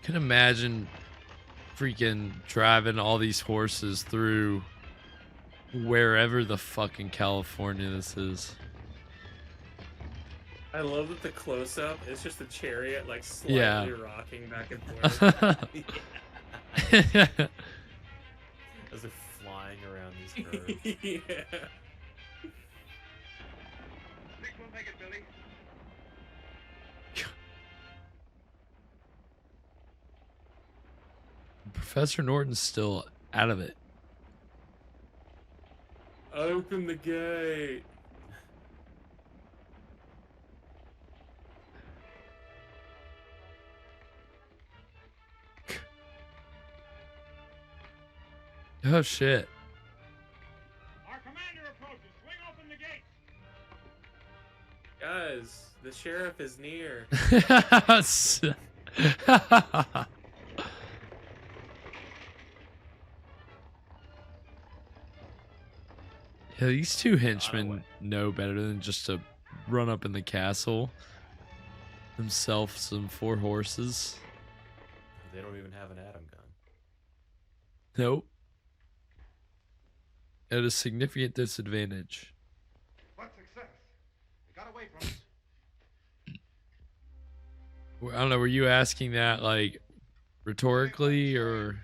Can imagine freaking driving all these horses through wherever the fucking California this is. I love that the close-up is just a chariot like slightly Yeah. rocking back and forth. As they're flying around these curves. Yeah. Think we'll make it, Billy? Professor Norton's still out of it. Open the gate. Oh shit. Our commander approaches. Swing open the gate. Guys, the sheriff is near. Yeah, these two henchmen know better than just to run up in the castle themselves some 4 horses. They don't even have an atom gun. Nope. At a significant disadvantage. What success? They got away from us. I don't know, were you asking that like rhetorically or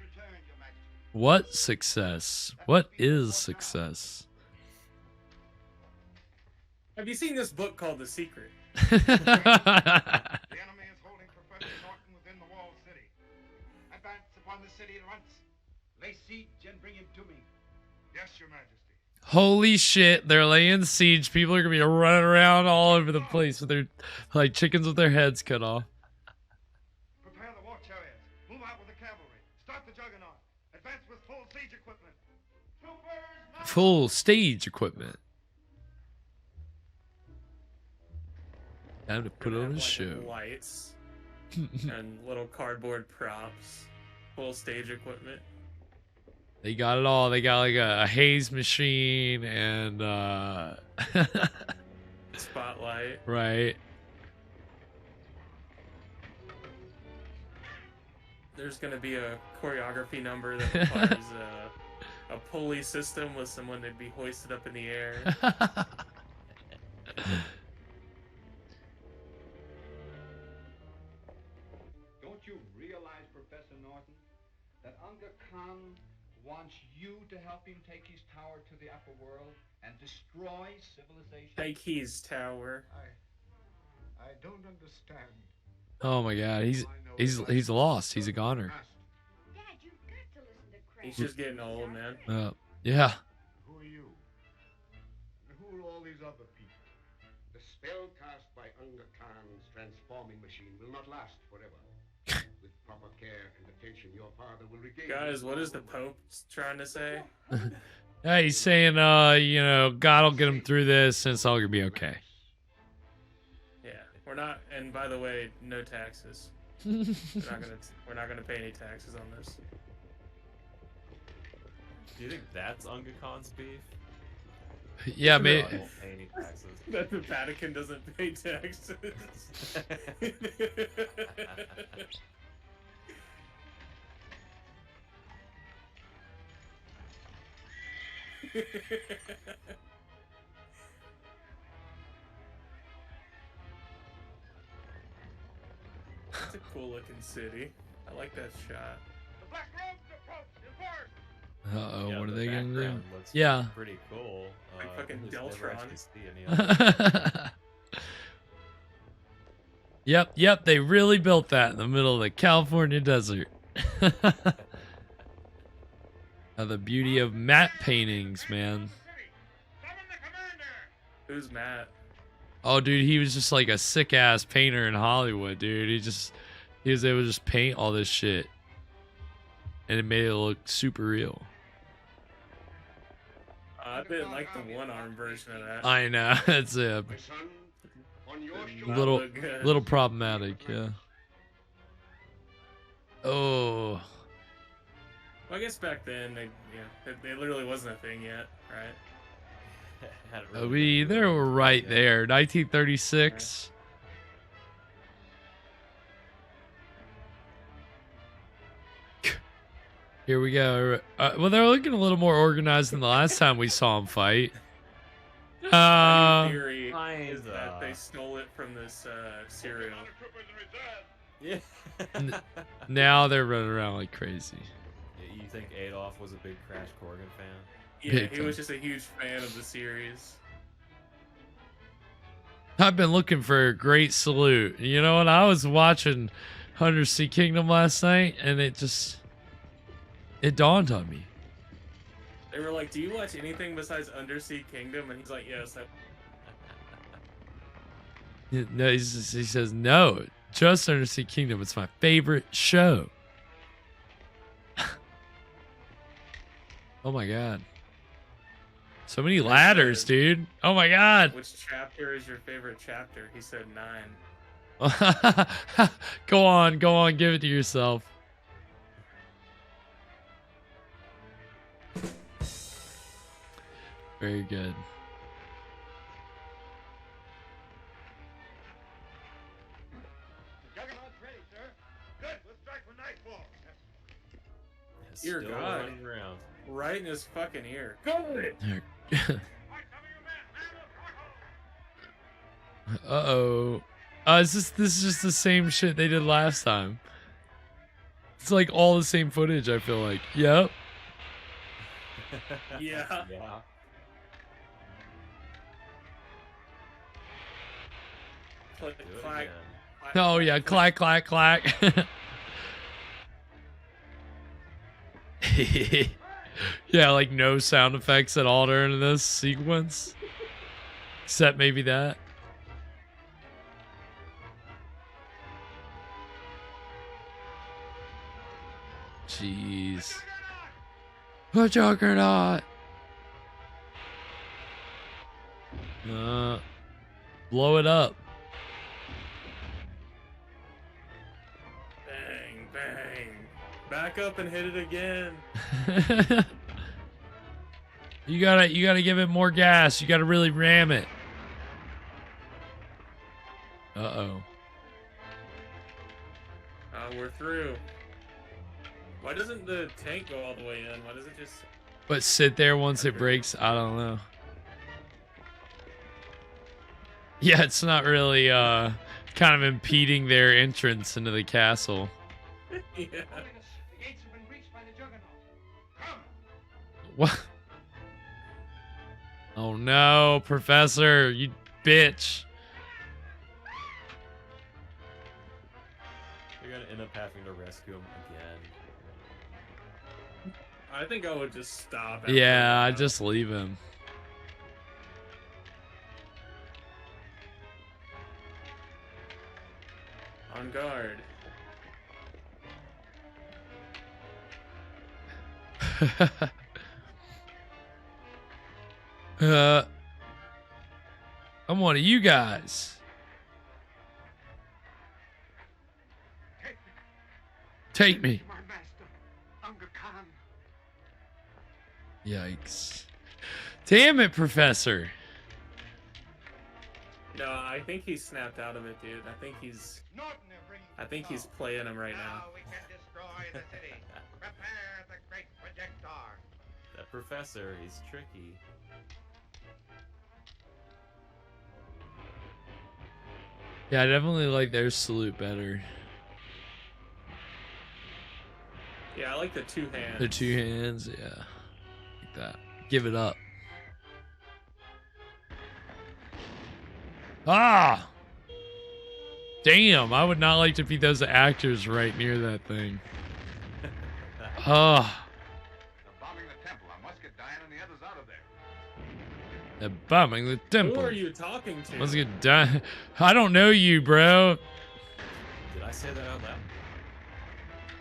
what success? What is success? Have you seen this book called The Secret? The enemy is holding Professor Norton within the walled city. Advance upon the city at once. Lay siege and bring him to me. Yes, Your Majesty. Holy shit, they're laying siege. People are gonna be running around all over the place with their like chickens with their heads cut off. Prepare the war chariots. Move out with the cavalry. Start the juggernaut. Advance with full siege equipment. Troopers, Full stage equipment. Time to put on a show. Lights and little cardboard props, full stage equipment. They got it all. They got like a haze machine and Spotlight. right. There's gonna be a choreography number that requires a pulley system with someone to be hoisted up in the air. don't you realize, Professor Norton, that Unga Khan wants you to help him take his tower to the upper world and destroy civilization? Take his tower. I don't understand. Oh my god, he's lost. He's a goner. Dad, you've got to listen to Craig. He's just getting old, man. Yeah. Who are you? And who are all these other people? The spell cast by Unga Khan's transforming machine will not last forever. With proper care and attention, your father will regain. Guys, what is the Pope trying to say? Yeah, he's saying, you know, God will get him through this and it's all gonna be okay. Yeah, we're not. And by the way, no taxes. We're not gonna pay any taxes on this. Do you think that's Unga Khan's beef? Yeah, maybe. I won't pay any taxes. That the Vatican doesn't pay taxes. It's a cool looking city. I like that shot. The Black Robes approach in force. Uh-oh, Yeah, what are the they gonna do? background looks Yeah. pretty cool. Like fucking I just never Deltron. actually see any of it. Yep, they really built that in the middle of the California desert. The beauty of matte paintings, man. Summon the commander. Who's Matt? Oh, dude, he was just like a sick ass painter in Hollywood, dude. He was able to just paint all this shit, and it made it look super real. I didn't like the one-arm version of that. I know, it's My son, On your Little, look good. little problematic, yeah. Oh, Well, I guess back then they literally wasn't a thing yet, right? Hadn't really we been they proven were to be right yet. there. 1936. Here we go. Well, they're looking a little more organized than the last time we saw them fight. My theory is kinda. that they stole it from this cereal. Yeah. Now they're running around like crazy. You think Adolf was a big Crash Corgan fan? Yeah, Big he time. was just a huge fan of the series. I've been looking for a great salute. You know what? I was watching Undersea Kingdom last night, and it dawned on me. They were like, "Do you watch anything besides Undersea Kingdom?" And he's like, "Yes." No, he says no. Just Undersea Kingdom. It's my favorite show. Oh my god. So many ladders, dude. Oh my god. Which chapter is your favorite chapter? He said 9. Go on, give it to yourself. Very good. Juggernaut's ready, sir. Good. We'll strike when nightfall. Dear Still God. running around. Right in his fucking ear. Go! Uh-oh. This is just the same shit they did last time. It's like all the same footage, I feel like. Yep. Yeah. Yeah. Click, Do it clack, again. clack, Oh yeah, clack, clack, clack. Yeah, like no sound effects at all during this sequence. Except maybe that. Jeez. A juggernaut. Blow it up. Bang, bang. Back up and hit it again. You gotta give it more gas. You gotta really ram it. Uh-oh. We're through. Why doesn't the tank go all the way in? Why does it just... But sit there once it breaks, I don't know. Yeah, it's not really kind of impeding their entrance into the castle. Yeah. The gates have been reached by the Juggernaut. Come! What? Oh no, Professor, you bitch. You're gonna end up having to rescue him again. I think I would just stop. after Yeah, a I while. just leave him. On guard. I'm one of you guys. Take me. My master, Unga Khan. Yikes. Damn it, Professor. No, I think he's snapped out of it, dude. I think he's playing him right now. We can destroy the city. Prepare the great projector. That professor, he's tricky. Yeah, I definitely like their salute better. Yeah, I like the two hands. The two hands, yeah. Like that. Give it up. Ah! Damn, I would not like to be those actors right near that thing. Ah. They're bombing the temple. I must get Diane and the others out of there. They're bombing the temple. Who are you talking to? Let's get done. I don't know you, bro. Did I say that out loud?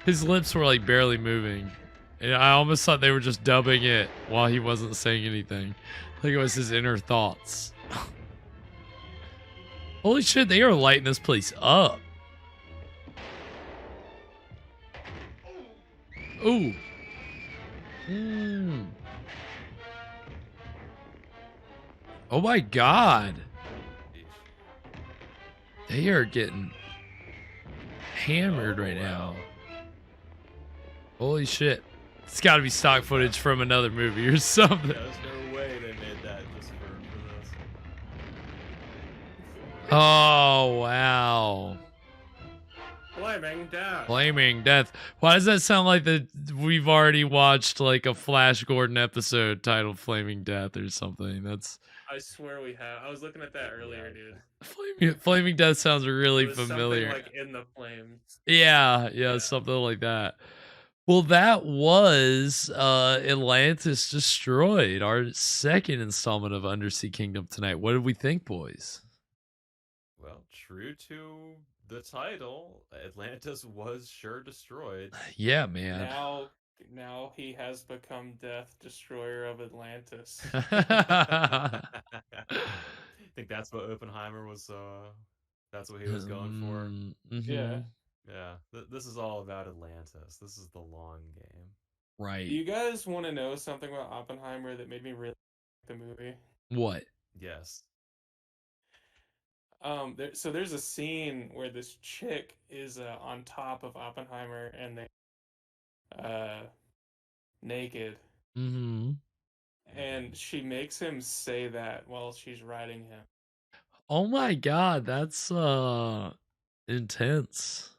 His lips were like barely moving. And I almost thought they were just dubbing it while he wasn't saying anything. Like it was his inner thoughts. Holy shit, they are lighting this place up. Ooh. Oh my god. They are getting hammered right now. Holy shit. It's got to be stock footage from another movie or something. Yeah, there's no way they made that just for this. Oh, wow. Flaming death. Flaming death. Why does that sound like we've already watched like a Flash Gordon episode titled Flaming Death or something? That's. I swear we have. I was looking at that earlier, dude. Flaming Death sounds really It was familiar. something like In the Flames. Yeah, something like that. Well, that was Atlantis Destroyed, our second installment of Undersea Kingdom tonight. What did we think, boys? Well, true to the title, Atlantis was sure destroyed. Yeah, man. Now he has become Death Destroyer of Atlantis. I think that's what Oppenheimer was. That's what he was going for. Yeah. Yeah. This is all about Atlantis. This is the long game. Right. Do you guys want to know something about Oppenheimer that made me really like the movie? What? Yes. So there's a scene where this chick is on top of Oppenheimer and they naked. Mm-hmm. And she makes him say that while she's riding him. Oh my god, that's intense.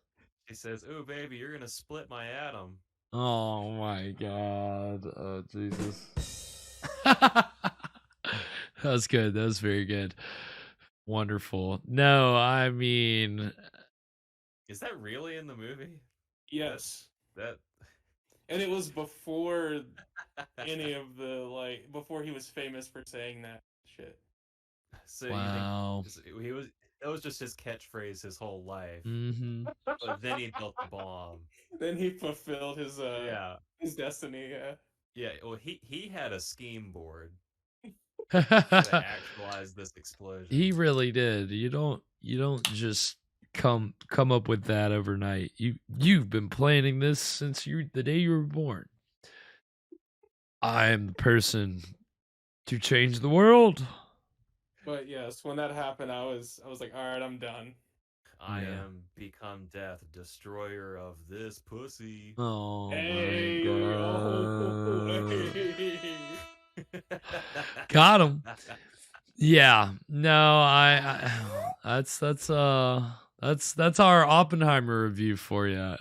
She says, "Oh baby, you're gonna split my atom." Oh my god. Oh Jesus. That was good. That was very good. Wonderful. No, I mean, is that really in the movie? Yes. That. And it was before any of the before he was famous for saying that shit. So wow. It was just his catchphrase his whole life. Mm-hmm. But then he built the bomb. Then he fulfilled his destiny. Yeah. Well, he had a scheme board to actualize this explosion. He really did. You don't just come up with that overnight. You've been planning this since the day you were born. I am the person to change the world. But yes, when that happened, I was like, all right, I'm done. I am become death, destroyer of this pussy. Oh hey, my god. Got him. Yeah. No, I that's our Oppenheimer review for you.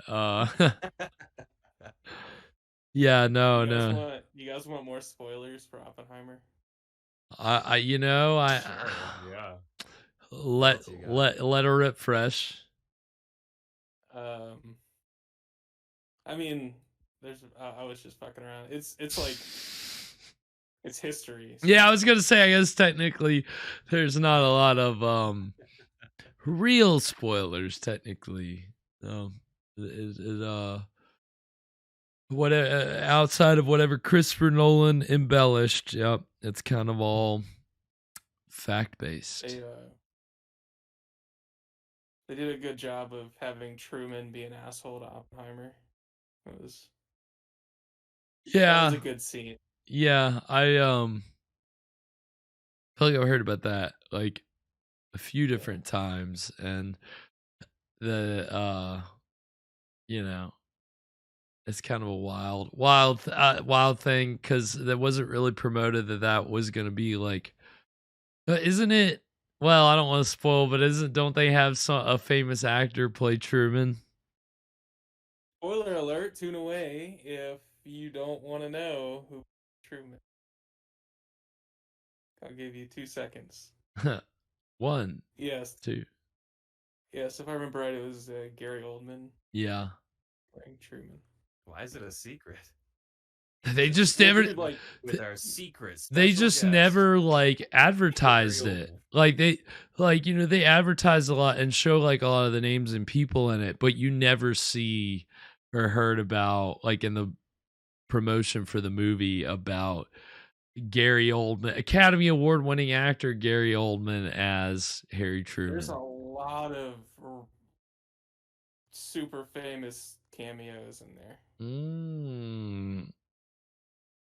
Yeah, no. You guys want more spoilers for Oppenheimer? Yeah. Let her rip fresh. I mean, I was just fucking around. It's like it's history. So. Yeah, I was gonna say, I guess technically there's not a lot of real spoilers technically. What outside of whatever Christopher Nolan embellished, yep, it's kind of all fact based. They did a good job of having Truman be an asshole to Oppenheimer. That was a good scene. Yeah, I feel like I've heard about that like a few different times, and the it's kind of a wild thing because that wasn't really promoted that was going to be like, isn't it? Well, I don't want to spoil, but don't they have a famous actor play Truman? Spoiler alert, tune away if you don't want to know who Truman. I'll give you 2 seconds. 1. Yes. 2. Yes, if I remember right, it was Gary Oldman. Yeah. Playing Truman. Why is it a secret? They just never with our secrets. They just never advertised it. They advertise a lot and show a lot of the names and people in it, but you never see or heard about in the promotion for the movie about Gary Oldman, Academy Award winning actor Gary Oldman as Harry There's a Truman. lot of super famous cameos in there.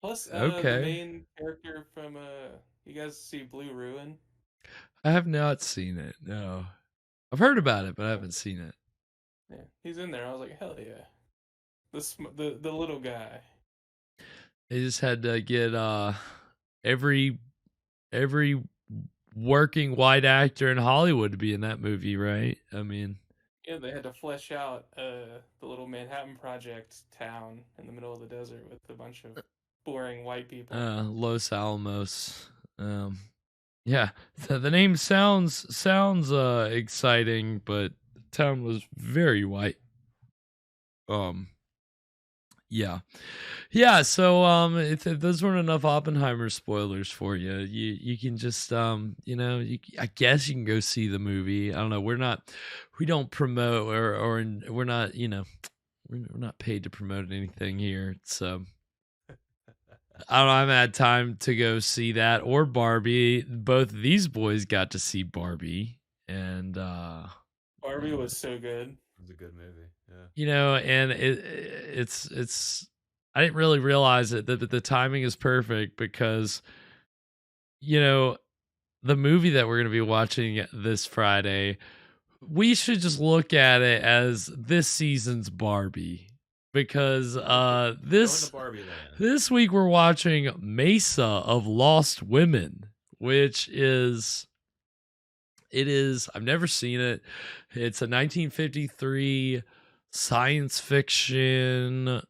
Plus, the Okay. main character from you guys see Blue Ruin? I have not seen it. No. I've heard about it, but I haven't seen it. Yeah, he's in there. I was like, hell yeah. The little guy. They just had to get every working white actor in Hollywood to be in that movie, right? I mean, Yeah, they had to flesh out the little Manhattan Project town in the middle of the desert with a bunch of boring white people. Los Alamos. Yeah, the name sounds exciting, but the town was very white. Yeah. So if those weren't enough Oppenheimer spoilers for you, you can just I guess you can go see the movie. I don't know. We don't promote or we're not we're not paid to promote anything here. So I don't know. I haven't had time to go see that or Barbie. Both of these boys got to see Barbie, and Barbie was so good. It was a good movie. Yeah. And it's I didn't really realize it that the timing is perfect because the movie that we're going to be watching this Friday, we should just look at it as this season's Barbie because this week we're watching Mesa of Lost Women, which is I've never seen it. It's a 1953 science fiction, I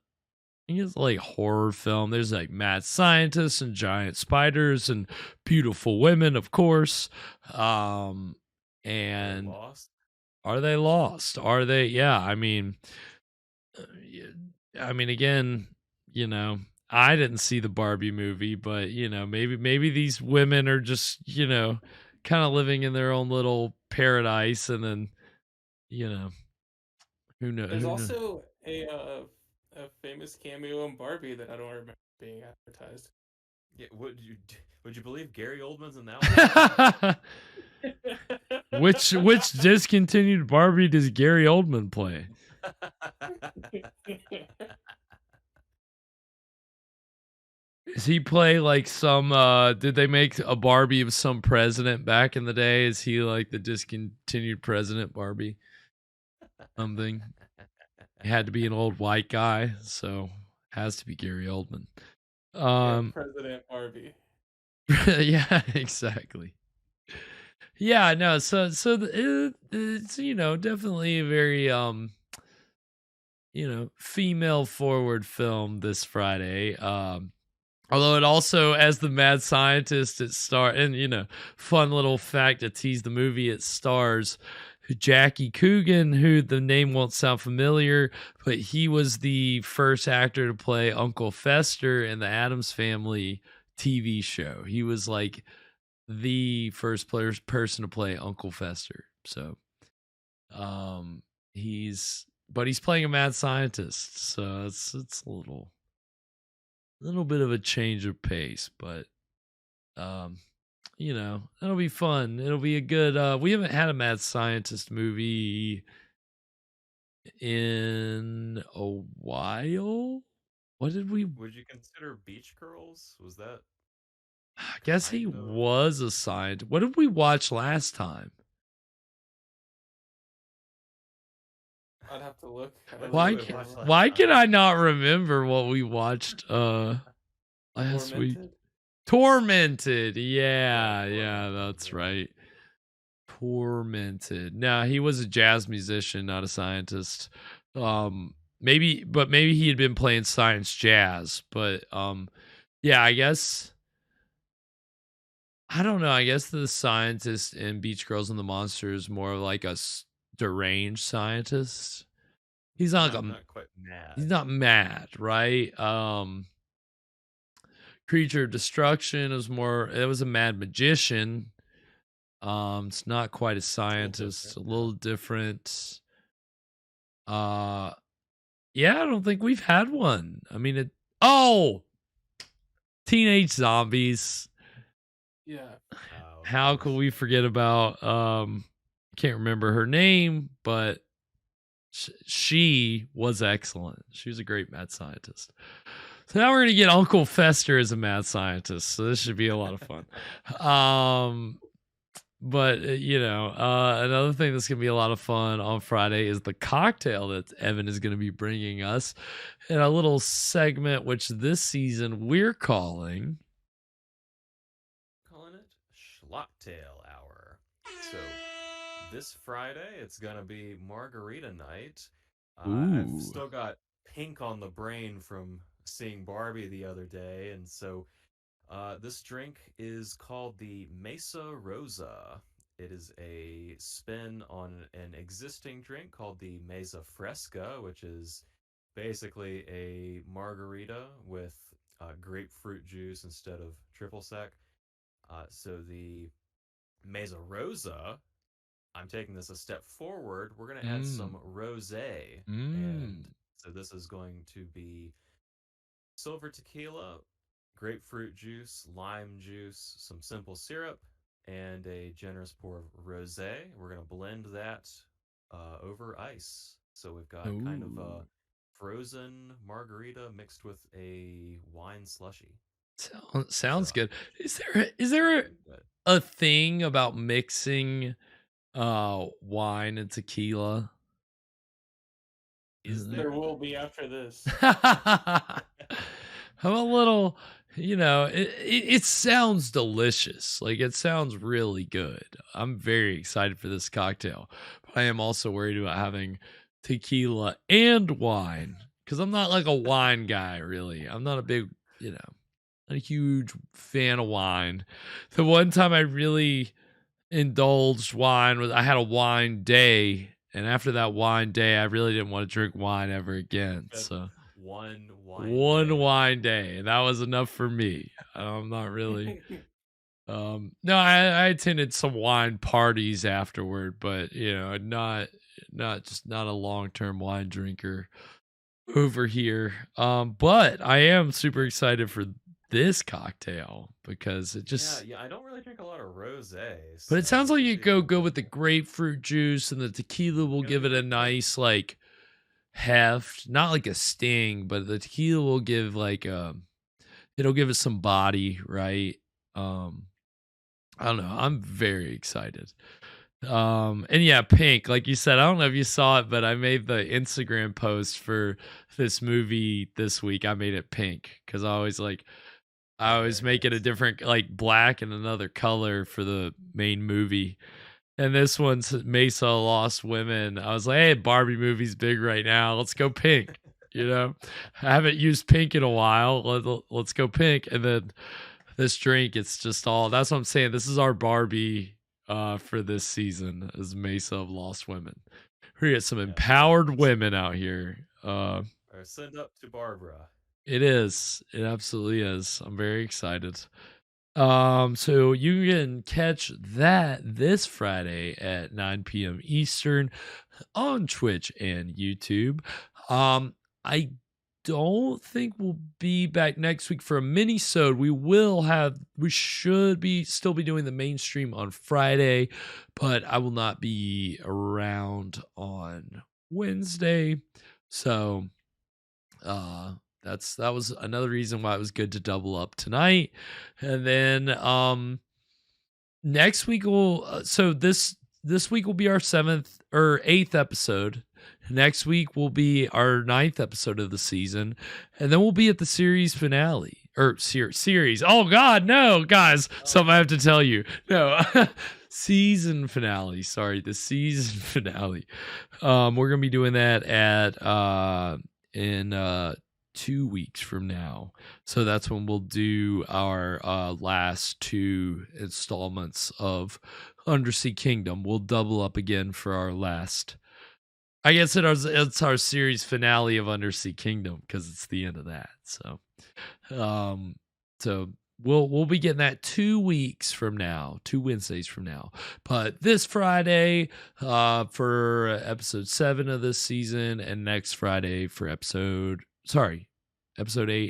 think it's like horror film. There's like mad scientists and giant spiders and beautiful women, of course. And are they lost? Are they? Yeah. I mean, again, I didn't see the Barbie movie, but maybe these women are just kind of living in their own little paradise, and then who knows? There's also a famous cameo in Barbie that I don't remember being advertised. Yeah, would you believe Gary Oldman's in that one? Which discontinued Barbie does Gary Oldman play? Does he play like some did they make a Barbie of some president back in the day? Is he like the discontinued president Barbie? Something. It had to be an old white guy, so has to be Gary Oldman. President Barbie. Yeah, exactly. Yeah, no, so it's definitely a very female forward film this Friday. Although it also, as the mad scientist, and fun little fact to tease the movie, it stars Jackie Coogan, who the name won't sound familiar, but he was the first actor to play Uncle Fester in the Addams Family TV show. He was like the first person to play Uncle Fester. So, he's playing a mad scientist, so it's a little bit of a change of pace, but that'll be fun. It'll be a good we haven't had a mad scientist movie in a while. Would you consider Beach Girls? Was that? I guess he was a scientist. What did we watch last time? I'd have to look. Why can I not remember what we watched last week? Tormented. Yeah, that's right. Tormented. Now, he was a jazz musician, not a scientist. Maybe he had been playing science jazz, but yeah, I guess I don't know. I guess the scientist in Beach Girls and the Monster is more of like a deranged scientist. He's not quite mad. He's not mad, right? Creature of Destruction is more. It was a mad magician. It's not quite a scientist. A little different. Yeah, I don't think we've had one. I mean, Teenage Zombies. Yeah. How could we forget about can't remember her name, but she was excellent. She was a great mad scientist. So now we're gonna get Uncle Fester as a mad scientist. So this should be a lot of fun. But another thing that's gonna be a lot of fun on Friday is the cocktail that Evan is gonna be bringing us in a little segment, which this season we're calling it Schlocktail Hour. So this Friday it's gonna be margarita night. I've still got pink on the brain from seeing Barbie the other day, and so this drink is called the Mesa Rosa. It is a spin on an existing drink called the Mesa Fresca, which is basically a margarita with grapefruit juice instead of triple sec. So the Mesa Rosa, I'm taking this a step forward. We're going to add some rosé. And so this is going to be silver tequila, grapefruit juice, lime juice, some simple syrup, and a generous pour of rosé. We're going to blend that over ice. So we've got kind of a frozen margarita mixed with a wine slushy. Sounds good. Is there a thing about mixing wine and tequila? There will be after this. I'm a little, it sounds delicious. Like, it sounds really good. I'm very excited for this cocktail, but I am also worried about having tequila and wine because I'm not like a wine guy, really. I'm not a big, not a huge fan of wine. The one time I really indulged wine was I had a wine day, and after that wine day, I really didn't want to drink wine ever again. So one wine day, and that was enough for me. I'm not really. No, I attended some wine parties afterward, but not a long-term wine drinker over here. But I am super excited for this cocktail because it just I don't really drink a lot of rosé, but it sounds like you go good with the grapefruit juice, and the tequila will give it a nice like heft, not like a sting, but the tequila will give like it'll give it some body, right? I don't know, I'm very excited. And yeah, pink, like you said, I don't know if you saw it, but I made the Instagram post for this movie this week. I made it pink because I always make it a different, like black and another color for the main movie. And this one's Mesa Lost Women. I was like, hey, Barbie movie's big right now. Let's go pink. I haven't used pink in a while. Let's go pink. And then this drink, it's just all, that's what I'm saying. This is our Barbie for this season, is Mesa of Lost Women. We get some empowered women out here. Or send up to Barbara. It is. It absolutely is. I'm very excited. So you can catch that this Friday at 9 p.m. Eastern on Twitch and YouTube. I don't think we'll be back next week for a mini-sode. We should still be doing the mainstream on Friday, but I will not be around on Wednesday. So, that was another reason why it was good to double up tonight. And then next week this week will be our 7th or 8th episode. Next week will be our 9th episode of the season, and then we'll be at the series finale or series. Oh God, no, guys, something I have to tell you. No, season finale. Sorry, the season finale. We're gonna be doing that in 2 weeks from now. So that's when we'll do our last 2 installments of Undersea Kingdom. We'll double up again for our last, I guess it's our series finale of Undersea Kingdom because it's the end of that. So we'll be getting that 2 weeks from now, 2 Wednesdays from now. But this Friday for episode 7 of this season, and next Friday for episode 8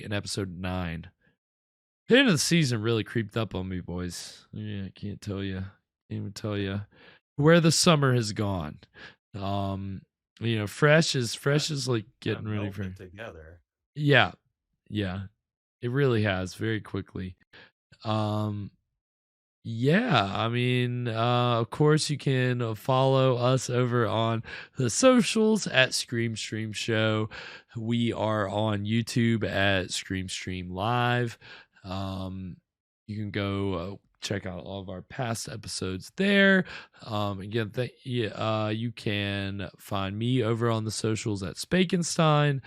and episode 9. The end of the season really creeped up on me, boys. Yeah, I can't tell you. Can't even tell you where the summer has gone. Fresh is like getting ready for together. Yeah. Yeah. It really has very quickly. Yeah, I mean, of course, you can follow us over on the socials at Scream Stream Show. We are on YouTube at Scream Stream Live. You can go check out all of our past episodes there. Again, you can find me over on the socials at Spakenstein.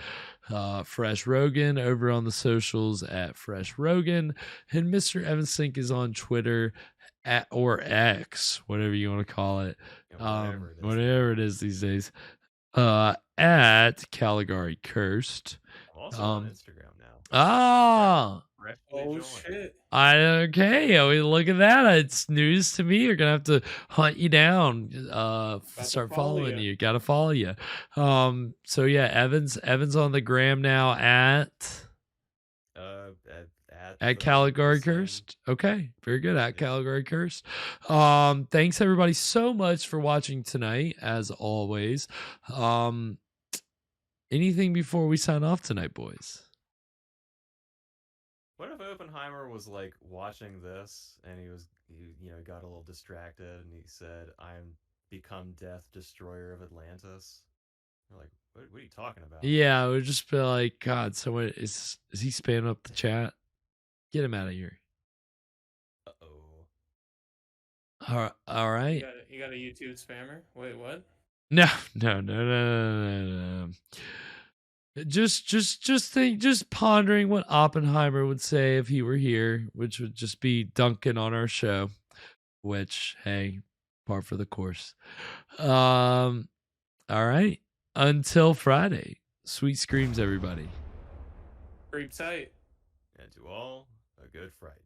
Fresh Rogan over on the socials at Fresh Rogan, and Mr. Evan Sink is on Twitter or X, whatever you want to call it. Whatever it is these days. At Caligari Cursed. I'm also on Instagram now. Oh shit. Look at that. It's news to me. You're gonna have to hunt you down. Start following you. Gotta follow you. So yeah, Evan's on the gram now at Caligari Cursed. Okay, very good. At Caligari Cursed. Thanks everybody so much for watching tonight, as always. Anything before we sign off tonight, boys? What if Oppenheimer was like watching this and he got a little distracted and he said, "I'm become death, destroyer of Atlantis"? We're like, what are you talking about? Yeah, it would just be like, God, someone is he spamming up the chat? Get him out of here. All right. You got a YouTube spammer? Wait, what? No. Just pondering what Oppenheimer would say if he were here, which would just be dunking on our show, which, hey, par for the course. All right. Until Friday. Sweet screams, everybody. Creep tight. And to all, a good fright.